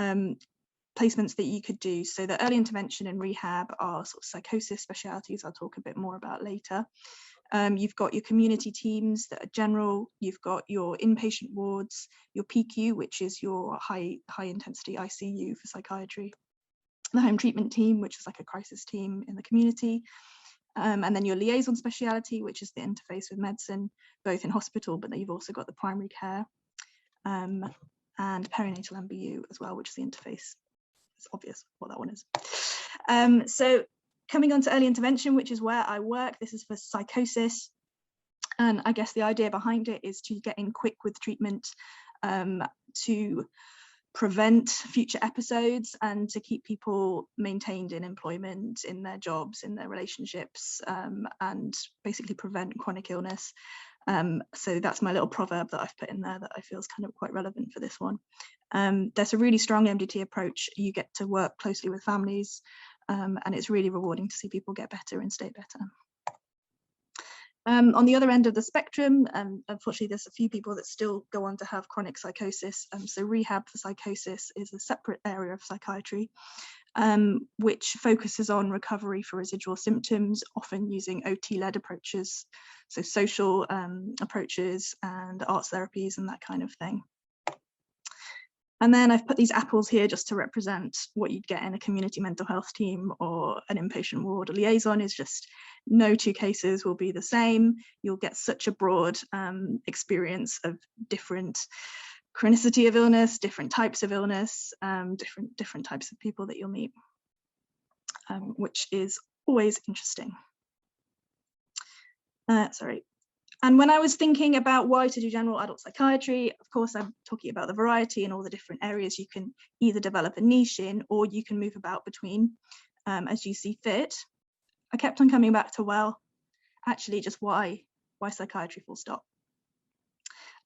[SPEAKER 15] placements that you could do. So the early intervention and rehab are sort of psychosis specialities I'll talk a bit more about later. You've got your community teams that are general, you've got your inpatient wards, your PQ, which is your high intensity ICU for psychiatry, the home treatment team, which is like a crisis team in the community. And then your liaison speciality, which is the interface with medicine, both in hospital, but then you've also got the primary care and perinatal MBU as well, which is the interface. It's obvious what that one is. So coming on to early intervention, which is where I work, this is for psychosis. And I guess the idea behind it is to get in quick with treatment to prevent future episodes and to keep people maintained in employment, in their jobs, in their relationships, and basically prevent chronic illness. So that's my little proverb that I've put in there that I feel is kind of quite relevant for this one. There's a really strong MDT approach. You get to work closely with families, and it's really rewarding to see people get better and stay better. On the other end of the spectrum, unfortunately, there's a few people that still go on to have chronic psychosis. So rehab for psychosis is a separate area of psychiatry, which focuses on recovery for residual symptoms, often using OT-led approaches, so social approaches and arts therapies and that kind of thing. And then I've put these apples here just to represent what you'd get in a community mental health team or an inpatient ward. A liaison is just no two cases will be the same. You'll get such a broad experience of different chronicity of illness, different types of illness, different types of people that you'll meet, which is always interesting. Sorry. And when I was thinking about why to do general adult psychiatry, of course, I'm talking about the variety and all the different areas you can either develop a niche in or you can move about between as you see fit. I kept on coming back to, well, actually just why psychiatry full stop.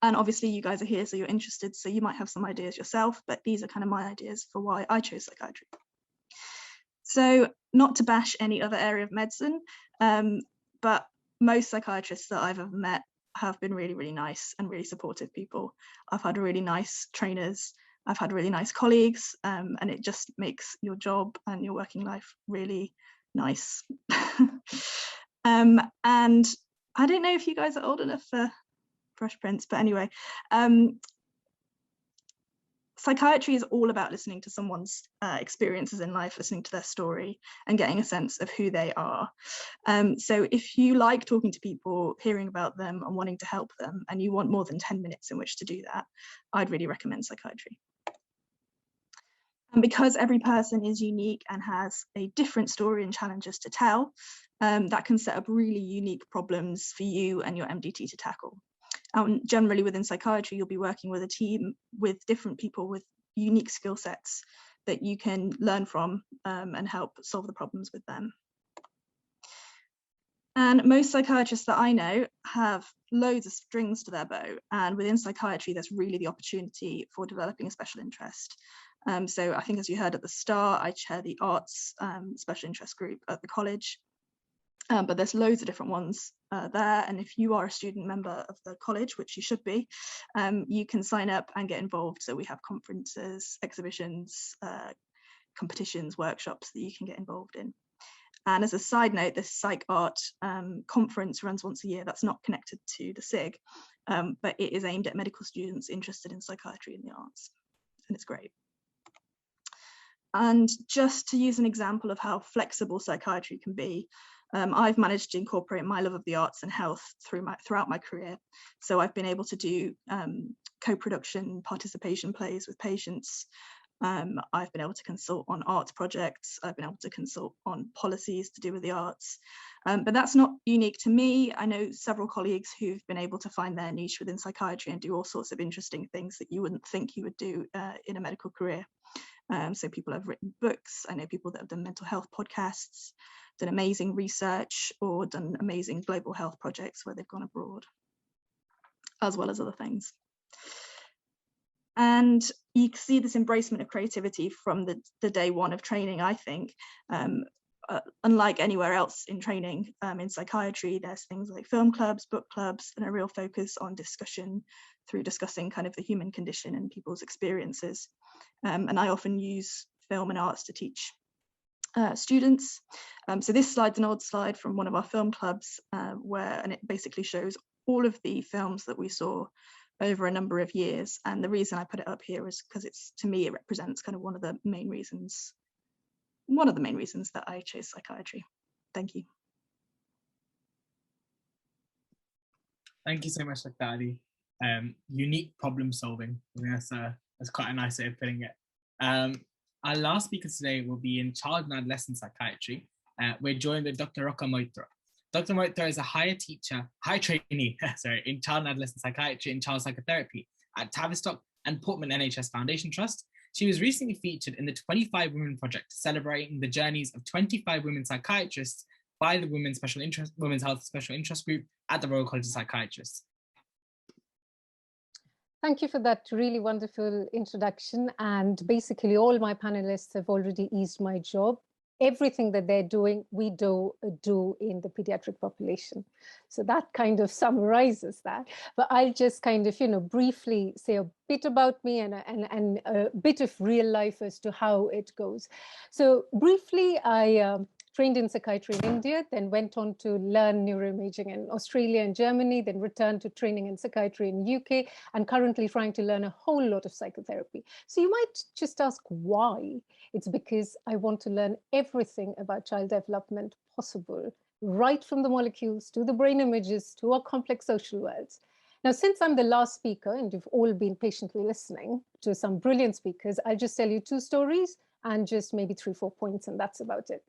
[SPEAKER 15] And obviously you guys are here, so you're interested, so you might have some ideas yourself, but these are kind of my ideas for why I chose psychiatry. So not to bash any other area of medicine, but most psychiatrists that I've ever met have been really, really nice and really supportive people. I've had really nice trainers, I've had really nice colleagues, and it just makes your job and your working life really nice. And I don't know if you guys are old enough for Fresh Prince, but anyway, psychiatry is all about listening to someone's experiences in life, listening to their story and getting a sense of who they are. So if you like talking to people, hearing about them and wanting to help them, and you want more than 10 minutes in which to do that, I'd really recommend psychiatry. And because every person is unique and has a different story and challenges to tell, that can set up really unique problems for you and your MDT to tackle. Generally within psychiatry, you'll be working with a team with different people with unique skill sets that you can learn from and help solve the problems with them. And most psychiatrists that I know have loads of strings to their bow, and within psychiatry there's really the opportunity for developing a special interest. So I think, as you heard at the start, I chair the arts special interest group at the college. But there's loads of different ones there, and if you are a student member of the college, which you should be, you can sign up and get involved. So we have conferences, exhibitions, competitions, workshops that you can get involved in. And as a side note, this Psych Art conference runs once a year. That's not connected to the SIG, but it is aimed at medical students interested in psychiatry and the arts, and it's great. And just to use an example of how flexible psychiatry can be, I've managed to incorporate my love of the arts and health throughout my career. So I've been able to do co-production participation plays with patients. I've been able to consult on arts projects. I've been able to consult on policies to do with the arts. But that's not unique to me. I know several colleagues who've been able to find their niche within psychiatry and do all sorts of interesting things that you wouldn't think you would do in a medical career. So people have written books. I know people that have done mental health podcasts, done amazing research, or done amazing global health projects where they've gone abroad, as well as other things. And you can see this embracement of creativity from the day one of training, I think. Unlike anywhere else in training in psychiatry, there's things like film clubs, book clubs, and a real focus on discussion through discussing kind of the human condition and people's experiences. And I often use film and arts to teach students. So this slide's an old slide from one of our film clubs and it basically shows all of the films that we saw over a number of years. And the reason I put it up here is because to me, it represents kind of one of the main reasons that I chose psychiatry. Thank you.
[SPEAKER 3] Thank you so much, Dr. Ali. Unique problem solving. I think that's quite a nice way of putting it. Our last speaker today will be in child and adolescent psychiatry. We're joined with Dr. Rocca Moitra. Dr. Moitra is a high trainee in child and adolescent psychiatry and child psychotherapy at Tavistock and Portman NHS Foundation Trust. She was recently featured in the 25 Women Project, celebrating the journeys of 25 women psychiatrists by the Women's Health Special Interest Group at the Royal College of Psychiatrists.
[SPEAKER 16] Thank you for that really wonderful introduction. And basically all my panelists have already eased my job. Everything that they're doing, we do in the pediatric population. So that kind of summarizes that. But I'll just kind of, briefly say a bit about me and a bit of real life as to how it goes. So briefly, I trained in psychiatry in India, then went on to learn neuroimaging in Australia and Germany, then returned to training in psychiatry in UK, and currently trying to learn a whole lot of psychotherapy. So you might just ask why. It's because I want to learn everything about child development possible, right from the molecules to the brain images to our complex social worlds. Now, since I'm the last speaker and you've all been patiently listening to some brilliant speakers, I'll just tell you 2 stories and just maybe 3-4 points, and that's about it.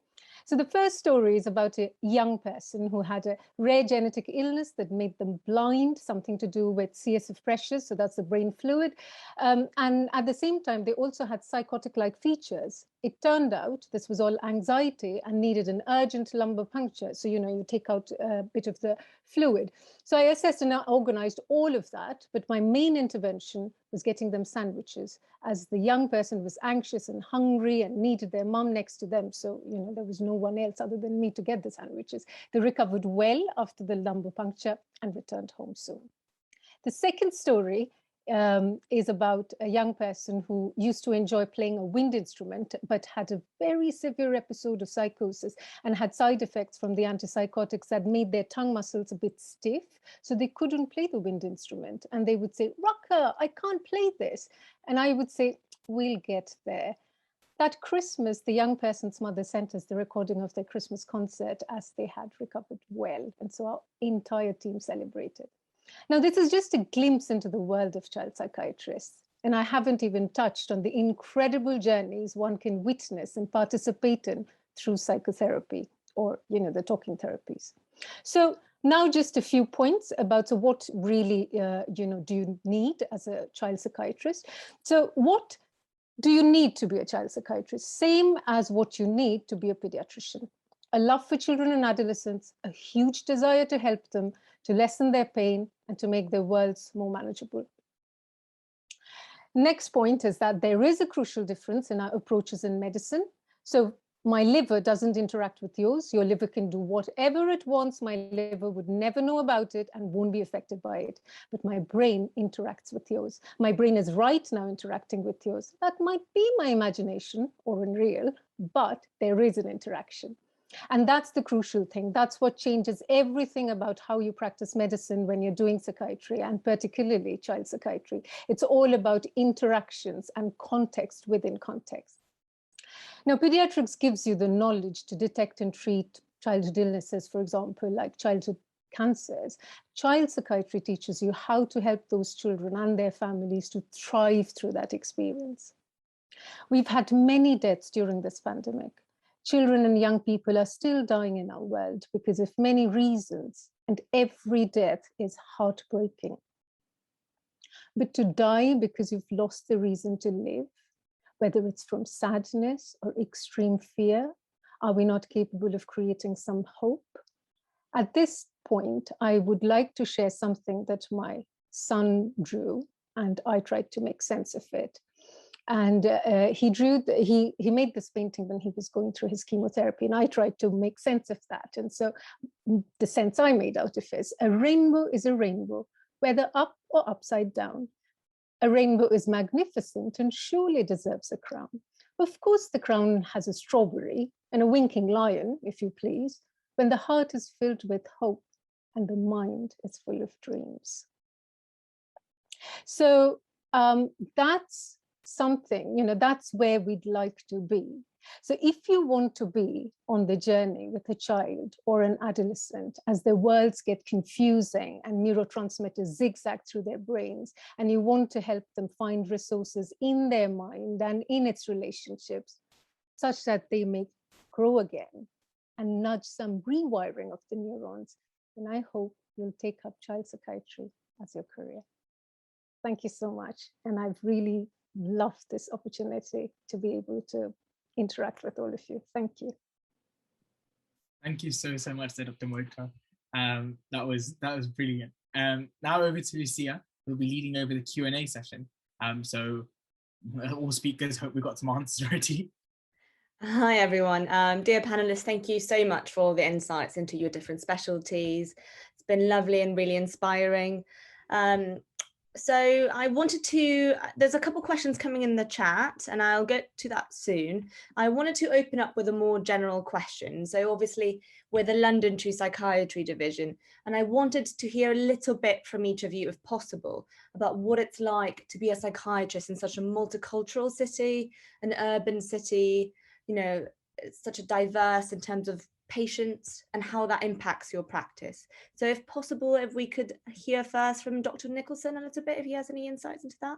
[SPEAKER 16] So the first story is about a young person who had a rare genetic illness that made them blind, something to do with CSF pressures, so that's the brain fluid. And at the same time, they also had psychotic-like features. It turned out this was all anxiety and needed an urgent lumbar puncture. So, you take out a bit of the fluid. So I assessed and organized all of that, but my main intervention was getting them sandwiches, as the young person was anxious and hungry and needed their mum next to them. So, there was no one else other than me to get the sandwiches. They recovered well after the lumbar puncture and returned home soon. The second story is about a young person who used to enjoy playing a wind instrument, but had a very severe episode of psychosis and had side effects from the antipsychotics that made their tongue muscles a bit stiff, so they couldn't play the wind instrument. And they would say, "Rocca, I can't play this." And I would say, "We'll get there." That Christmas, the young person's mother sent us the recording of their Christmas concert as they had recovered well. And so our entire team celebrated. Now, this is just a glimpse into the world of child psychiatrists, and I haven't even touched on the incredible journeys one can witness and participate in through psychotherapy or, the talking therapies. So now just a few points about what really, do you need as a child psychiatrist. So what do you need to be a child psychiatrist? Same as what you need to be a pediatrician. A love for children and adolescents, a huge desire to help them, to lessen their pain, and to make their worlds more manageable. Next point is that there is a crucial difference in our approaches in medicine. So my liver doesn't interact with yours. Your liver can do whatever it wants. My liver would never know about it and won't be affected by it. But my brain interacts with yours. My brain is right now interacting with yours. That might be my imagination or unreal, but there is an interaction. And that's the crucial thing. That's what changes everything about how you practice medicine when you're doing psychiatry, and particularly child psychiatry. It's all about interactions and context within context. Now, pediatrics gives you the knowledge to detect and treat childhood illnesses, for example, like childhood cancers. Child psychiatry teaches you how to help those children and their families to thrive through that experience. We've had many deaths during this pandemic. Children and young people are still dying in our world because of many reasons, and every death is heartbreaking. But to die because you've lost the reason to live, whether it's from sadness or extreme fear, are we not capable of creating some hope? At this point, I would like to share something that my son drew, and I tried to make sense of it. And he made this painting when he was going through his chemotherapy, and I tried to make sense of that. And so the sense I made out of it is a rainbow is a rainbow, whether up or upside down. A rainbow is magnificent and surely deserves a crown. Of course, the crown has a strawberry and a winking lion, if you please, when the heart is filled with hope and the mind is full of dreams. So that's something, that's where we'd like to be. So if you want to be on the journey with a child or an adolescent as their worlds get confusing and neurotransmitters zigzag through their brains, and you want to help them find resources in their mind and in its relationships such that they may grow again and nudge some rewiring of the neurons, then I hope you'll take up child psychiatry as your career. Thank you so much. And I've really loved this opportunity to be able to interact with all of you. Thank you.
[SPEAKER 3] Thank you so much, Dr. Moita. That was brilliant. Now over to Lucia, who'll be leading over the Q&A session. So all speakers, hope we got some answers ready.
[SPEAKER 17] Hi everyone. Dear panelists, thank you so much for all the insights into your different specialties. It's been lovely and really inspiring. So I wanted to, there's a couple questions coming in the chat and I'll get to that soon. I wanted to open up with a more general question. So obviously we're the London True Psychiatry division, and I wanted to hear a little bit from each of you, if possible, about what it's like to be a psychiatrist in such a multicultural city, an urban city, it's such a diverse in terms of patients and how that impacts your practice. So if possible, if we could hear first from Dr. Nicholson a little bit, if he has any insights into that.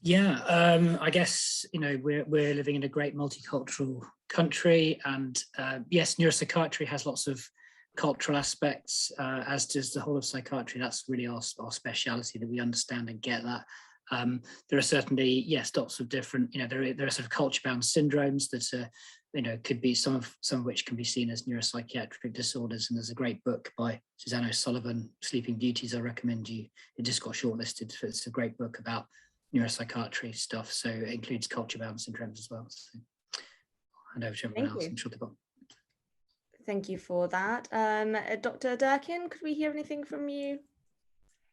[SPEAKER 12] Yeah, I guess, we're living in a great multicultural country, and yes, neuropsychiatry has lots of cultural aspects, as does the whole of psychiatry. That's really our speciality, that we understand and get that. There are certainly, yes, lots of different, there are sort of culture-bound syndromes that are, could be some of which can be seen as neuropsychiatric disorders. And there's a great book by Suzanne O'Sullivan, Sleeping Beauties. I recommend you. It just got shortlisted. It's a great book about neuropsychiatry stuff. So it includes culture-bound syndromes as well. So I'll hand over to everyone else. I'm sure they've got.
[SPEAKER 17] Thank you for that. Dr. Durkin, could we hear anything from you?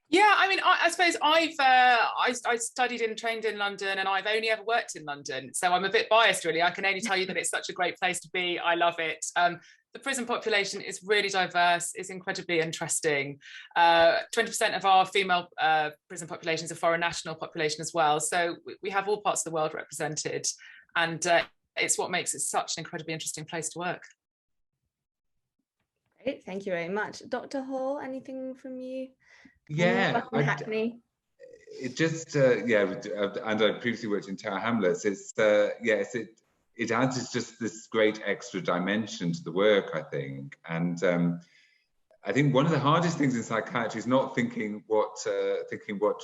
[SPEAKER 13] Yeah, I mean, I suppose I studied and trained in London, and I've only ever worked in London, so I'm a bit biased, really. I can only tell you that it's such a great place to be. I love it. The prison population is really diverse. It's incredibly interesting. 20% of our female prison population is a foreign national population as well. So we have all parts of the world represented, and it's what makes it such an incredibly interesting place to work.
[SPEAKER 17] Great, thank you very much. Dr. Hall, anything from you?
[SPEAKER 14] Yeah,
[SPEAKER 17] Hackney.
[SPEAKER 14] It just and I previously worked in Tower Hamlets. It adds just this great extra dimension to the work, I think. And I think one of the hardest things in psychiatry is not thinking what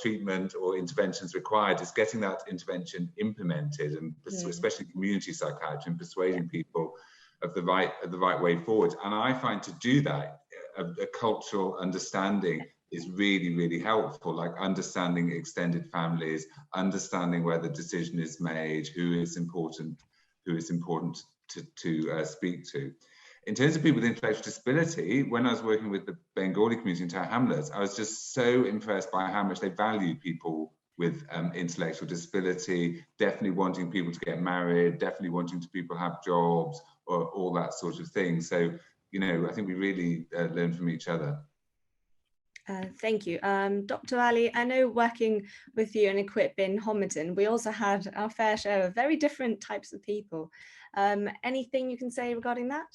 [SPEAKER 14] treatment or intervention is required. It's getting that intervention implemented, and especially community psychiatry, and persuading people of the right way forward. And I find to do that, a cultural understanding is really, really helpful, like understanding extended families, understanding where the decision is made, who is important to speak to. In terms of people with intellectual disability, when I was working with the Bengali community in Tower Hamlets, I was just so impressed by how much they value people with intellectual disability, definitely wanting people to get married, definitely wanting people to have jobs, or all that sort of thing. So, I think we really learn from each other.
[SPEAKER 17] Thank you. Dr. Ali, I know working with you and Equip in Homerton, we also had our fair share of very different types of people. Anything you can say regarding that?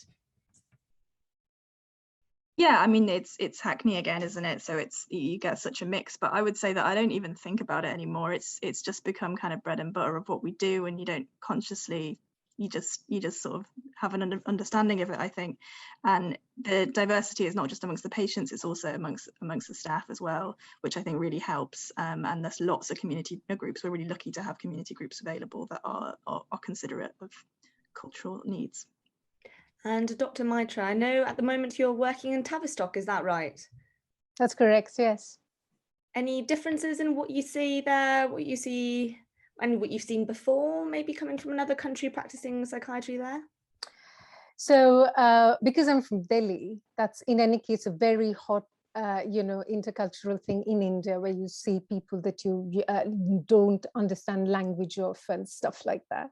[SPEAKER 15] Yeah, I mean, it's Hackney again, isn't it? So you get such a mix, but I would say that I don't even think about it anymore. It's just become kind of bread and butter of what we do, and you don't consciously, you just sort of have an understanding of it, I think. And the diversity is not just amongst the patients, it's also amongst the staff as well, which I think really helps. And there's lots of community groups. We're really lucky to have community groups available that are considerate of cultural needs.
[SPEAKER 17] And Dr. Mitra, I know at the moment you're working in Tavistock, is that right?
[SPEAKER 16] That's correct, yes.
[SPEAKER 17] Any differences in what you see there, what you see and what you've seen before, maybe coming from another country practicing psychiatry there?
[SPEAKER 16] So because I'm from Delhi, that's in any case a very hot intercultural thing in India, where you see people that you don't understand language of and stuff like that.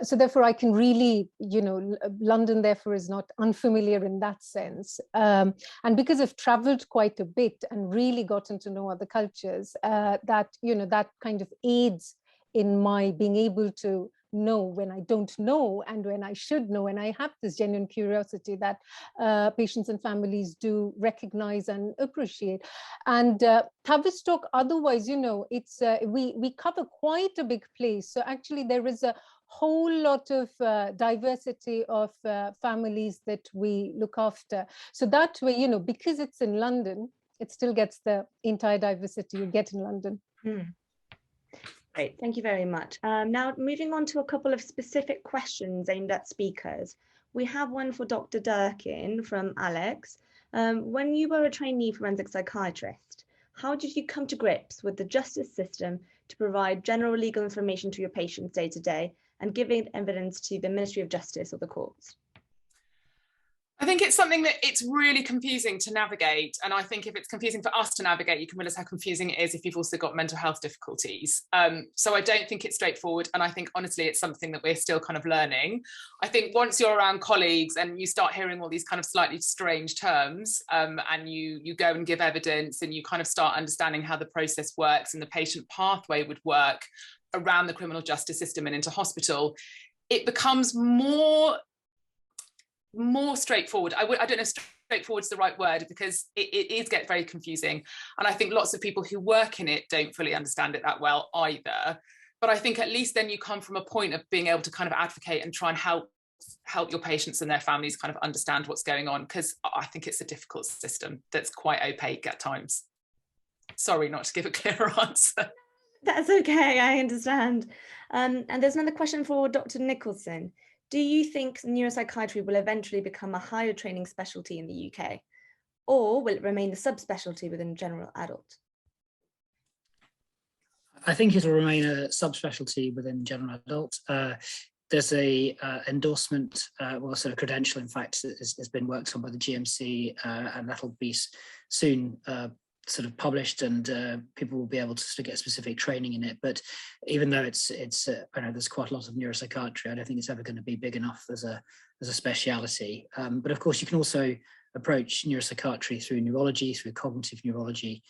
[SPEAKER 16] So therefore I can really, London therefore is not unfamiliar in that sense. And because I've traveled quite a bit and really gotten to know other cultures, that kind of aids in my being able to know when I don't know and when I should know, and I have this genuine curiosity that patients and families do recognize and appreciate. And Tavistock, otherwise, it's we cover quite a big place, so actually there is a whole lot of diversity of families that we look after. So that way, because it's in London, it still gets the entire diversity you get in London.
[SPEAKER 17] Great, thank you very much. Now moving on to a couple of specific questions aimed at speakers. We have one for Dr. Durkin from Alex. When you were a trainee forensic psychiatrist, how did you come to grips with the justice system to provide general legal information to your patients day to day and giving evidence to the Ministry of Justice or the courts?
[SPEAKER 13] I think it's something that it's really confusing to navigate. And I think if it's confusing for us to navigate, you can realize how confusing it is if you've also got mental health difficulties. So I don't think it's straightforward. And I think, honestly, it's something that we're still kind of learning. I think once you're around colleagues and you start hearing all these kind of slightly strange terms, and you go and give evidence and you kind of start understanding how the process works and the patient pathway would work around the criminal justice system and into hospital, it becomes more straightforward. I don't know if straightforward is the right word, because it gets very confusing. And I think lots of people who work in it don't fully understand it that well either. But I think at least then you come from a point of being able to kind of advocate and try and help your patients and their families kind of understand what's going on, because I think it's a difficult system that's quite opaque at times. Sorry not to give a clearer answer.
[SPEAKER 17] That's okay, I understand. And there's another question for Dr. Nicholson. Do you think neuropsychiatry will eventually become a higher training specialty in the UK, or will it remain a subspecialty within general adult?
[SPEAKER 12] I think it'll remain a subspecialty within general adult. There's a endorsement, well, sort of credential, in fact, has been worked on by the GMC, and that'll be soon sort of published, and people will be able to sort of get specific training in it. But even though it's I know there's quite a lot of neuropsychiatry, I don't think it's ever going to be big enough as a speciality. But of course, you can also approach neuropsychiatry through neurology, through cognitive neurology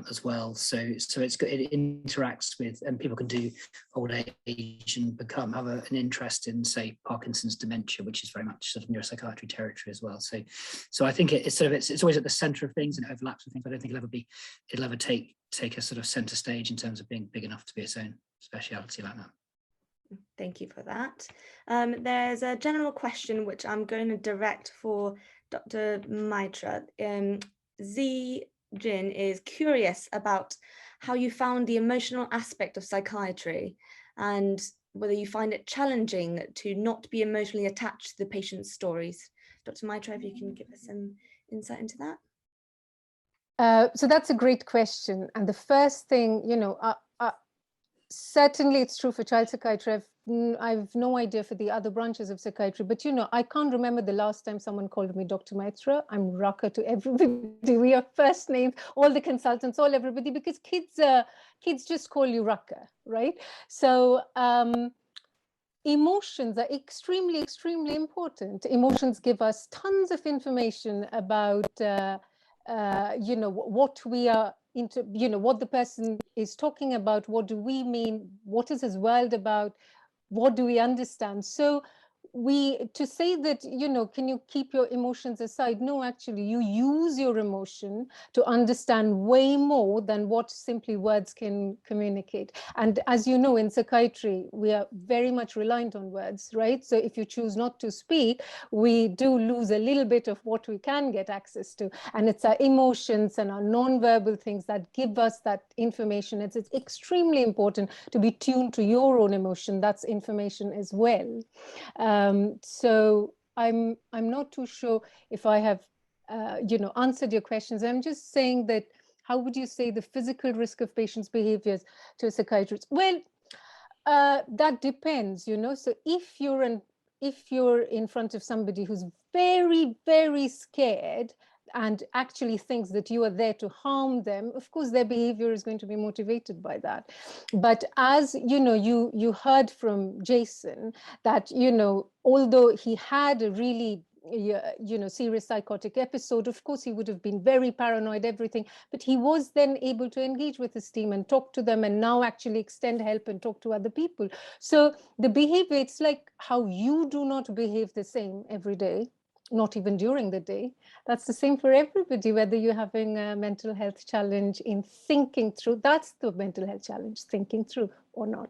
[SPEAKER 12] as well. So it interacts with, and people can do old age and have an interest in, say, Parkinson's, dementia, which is very much sort of neuropsychiatry territory as well. So I think it's always at the centre of things and it overlaps with things. I don't think it'll ever take a sort of centre stage in terms of being big enough to be its own speciality like that.
[SPEAKER 17] Thank you for that. There's a general question which I'm going to direct for Dr. Mitra. Z Jin is curious about how you found the emotional aspect of psychiatry and whether you find it challenging to not be emotionally attached to the patient's stories. Dr. Mitra, if you can give us some insight into that.
[SPEAKER 16] So that's a great question. And the first thing, certainly it's true for child psychiatry. I've no idea for the other branches of psychiatry, but I can't remember the last time someone called me Dr. Mitra. I'm Raka to everybody. We are first names, all the consultants, everybody, because kids just call you Raka, right? So emotions are extremely, extremely important. Emotions give us tons of information about, what we are into, what the person is talking about, what do we mean, what is his world about, what do we understand. So to say that, can you keep your emotions aside? No, actually, you use your emotion to understand way more than what simply words can communicate. And as you know, in psychiatry, we are very much reliant on words, right? So if you choose not to speak, we do lose a little bit of what we can get access to. And it's our emotions and our non-verbal things that give us that information. It's extremely important to be tuned to your own emotion. That's information as well. So I'm not too sure if I have, answered your questions. I'm just saying that, how would you say the physical risk of patients' behaviors to a psychiatrist? Well, that depends, So if you're in front of somebody who's very, very scared and actually thinks that you are there to harm them, of course, their behavior is going to be motivated by that. But as you heard from Jason that, although he had a really serious psychotic episode, of course, he would have been very paranoid, everything, but he was then able to engage with his team and talk to them and now actually extend help and talk to other people. So the behavior, it's like how you do not behave the same every day, not even during the day. That's the same for everybody, whether you're having a mental health challenge in thinking through, that's the mental health challenge, thinking through or not.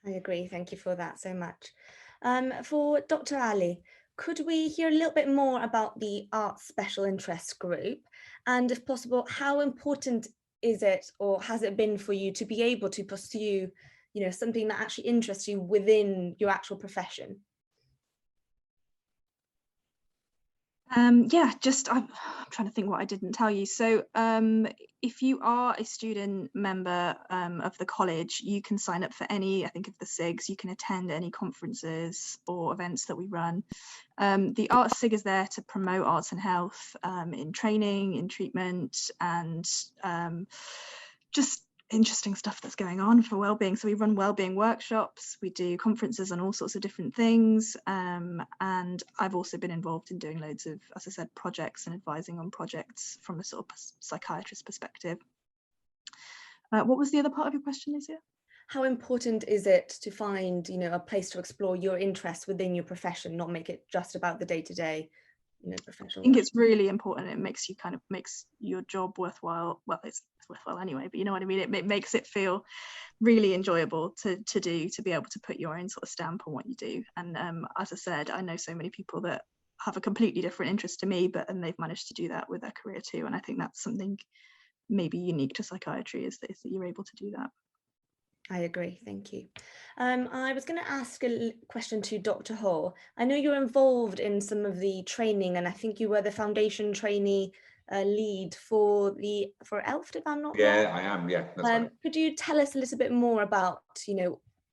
[SPEAKER 17] I agree. Thank you for that so much. For Dr. Ali, could we hear a little bit more about the Arts Special Interest Group? And if possible, how important is it or has it been for you to be able to pursue, something that actually interests you within your actual profession?
[SPEAKER 15] I'm trying to think what I didn't tell you. So if you are a student member of the college, you can sign up for any, I think of the SIGs, you can attend any conferences or events that we run. The Arts SIG is there to promote arts and health in training, in treatment, and just interesting stuff that's going on for wellbeing. So we run wellbeing workshops, we do conferences on all sorts of different things, and I've also been involved in doing loads of, as I said, projects and advising on projects from a sort of psychiatrist perspective. What was the other part of your question, Lucia?
[SPEAKER 17] How important is it to find, a place to explore your interests within your profession, not make it just about the day-to-day, professional?
[SPEAKER 15] I think it's really important. It makes your job worthwhile. Well, it's worthwhile anyway, but you know what I mean? It makes it feel really enjoyable to do, to be able to put your own sort of stamp on what you do. And as I said, I know so many people that have a completely different interest to me, and they've managed to do that with their career too. And I think that's something maybe unique to psychiatry, is that you're able to do that.
[SPEAKER 17] I agree, thank you. I was going to ask a question to Dr. Hall. I know you're involved in some of the training, and I think you were the foundation trainee lead for ELFT, if I'm not wrong.
[SPEAKER 14] Yeah, I am, yeah, that's right.
[SPEAKER 17] Could you tell us a little bit more about,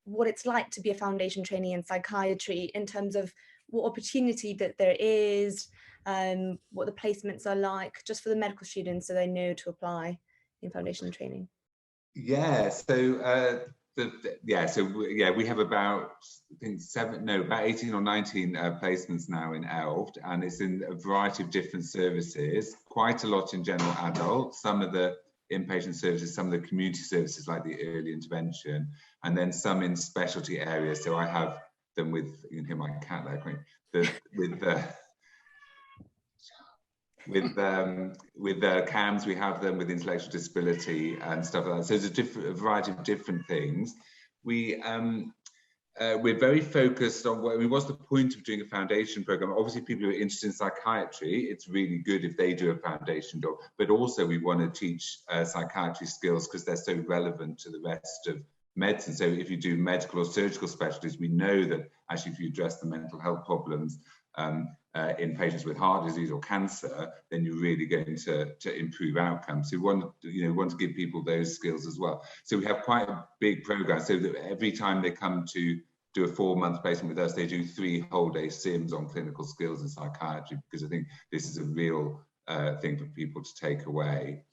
[SPEAKER 17] what it's like to be a foundation trainee in psychiatry, in terms of what opportunity that there is, what the placements are like, just for the medical students so they know to apply in foundation training?
[SPEAKER 14] Yeah, so we have about, I think about 18 or 19 placements now in ELFT, and it's in a variety of different services, quite a lot in general adult, some of the inpatient services, some of the community services like the early intervention, and then some in specialty areas. So I have them with, you can hear my cat there, with CAMS, we have them with intellectual disability and stuff like that. So there's a variety of different things. We're very focused on what's the point of doing a foundation program? Obviously, people who are interested in psychiatry, it's really good if they do a foundation job, but also we want to teach psychiatry skills because they're so relevant to the rest of medicine. So if you do medical or surgical specialties, we know that actually if you address the mental health problems in patients with heart disease or cancer, then you're really going to improve outcomes. So we want to give people those skills as well. So we have quite a big program, so that every time they come to do a 4-month placement with us, they do 3 whole-day sims on clinical skills in psychiatry, because I think this is a real thing for people to take away.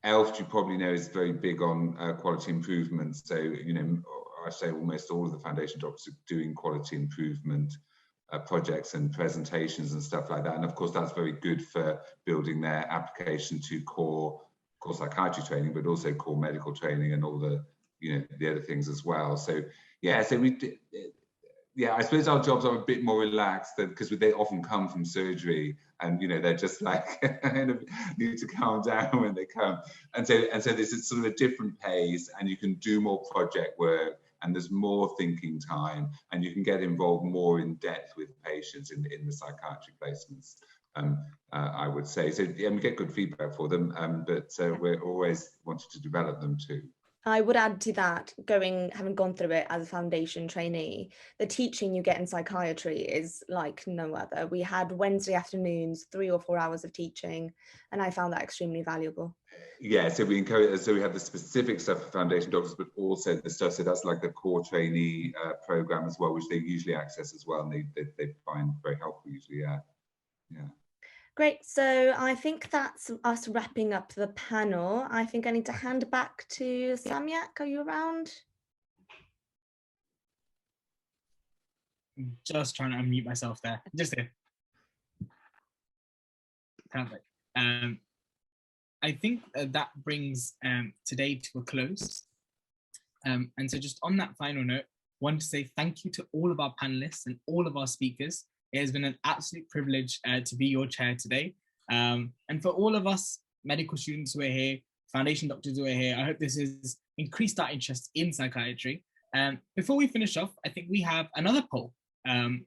[SPEAKER 14] ELFT, you probably know, is very big on quality improvement. So, I say almost all of the foundation doctors are doing quality improvement projects and presentations and stuff like that. And of course, that's very good for building their application to core psychiatry training, but also core medical training and all the, the other things as well. So, yeah, so yeah, I suppose our jobs are a bit more relaxed because they often come from surgery, and they're just like need to calm down when they come, and so this is sort of a different pace, and you can do more project work, and there's more thinking time, and you can get involved more in depth with patients in the psychiatric placements. I would say so. Yeah, we get good feedback for them, but we're always wanting to develop them too.
[SPEAKER 17] I would add to that, having gone through it as a foundation trainee, the teaching you get in psychiatry is like no other. We had Wednesday afternoons, 3 or 4 hours of teaching, and I found that extremely valuable.
[SPEAKER 14] Yeah, so we encourage, so we have the specific stuff for foundation doctors, but also the stuff, so that's like the core trainee program as well, which they usually access as well, and they find very helpful usually, yeah.
[SPEAKER 17] Great, so I think that's us wrapping up the panel. I think I need to hand back to Samyak. Are you around?
[SPEAKER 3] Just trying to unmute myself there. Just here. Perfect. I think that brings today to a close. And so just on that final note, I want to say thank you to all of our panelists and all of our speakers. It has been an absolute privilege to be your chair today. And for all of us medical students who are here, foundation doctors who are here, I hope this has increased our interest in psychiatry. Before we finish off, I think we have another poll,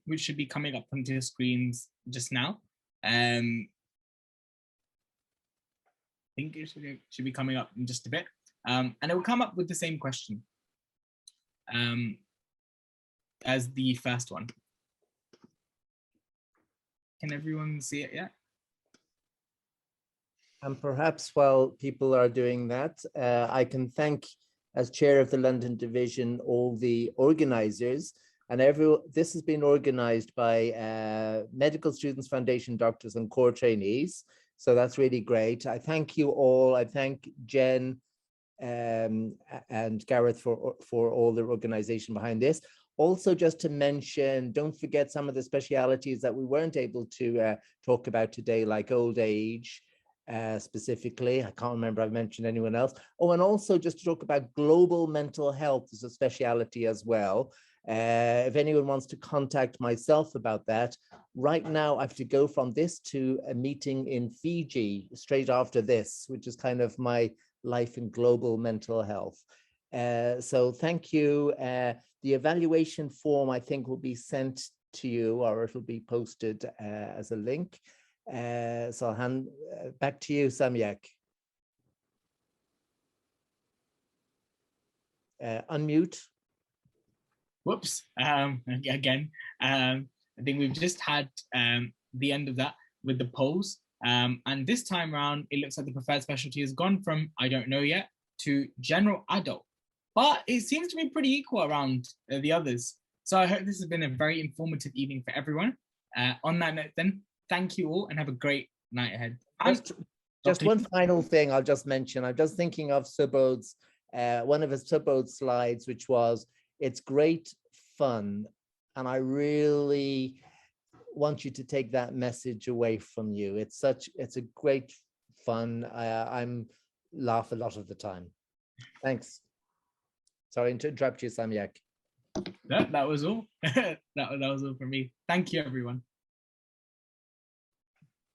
[SPEAKER 3] which should be coming up onto your screens just now. I think it should be coming up in just a bit. And it will come up with the same question as the first one. Can everyone see it yet?
[SPEAKER 2] And perhaps while people are doing that, I can thank, as chair of the London division, all the organizers. And this has been organized by medical students, foundation doctors, and core trainees. So that's really great. I thank you all. I thank Jen and Gareth for all the organization behind this. Also, just to mention, don't forget some of the specialities that we weren't able to talk about today, like old age, specifically. I can't remember I've mentioned anyone else. Oh, and also just to talk about global mental health as a speciality as well. If anyone wants to contact myself about that, right now I have to go from this to a meeting in Fiji straight after this, which is kind of my life in global mental health. So thank you. The evaluation form, I think, will be sent to you, or it'll be posted as a link. So I'll hand back to you, Samyak. Unmute.
[SPEAKER 3] Whoops, again. I think we've just had the end of that with the polls. And this time around, it looks like the preferred specialty has gone from I don't know yet to general adult. But it seems to be pretty equal around the others. So I hope this has been a very informative evening for everyone. On that note then, thank you all and have a great night ahead.
[SPEAKER 2] Just one final thing I'll just mention. I'm just thinking of Subodh's, one of his Subodh's slides, which was, it's great fun. And I really want you to take that message away from you. It's a great fun. I'm laugh a lot of the time. Thanks. Sorry to interrupt you, Samyak.
[SPEAKER 3] That was all. that was all from me. Thank you, everyone.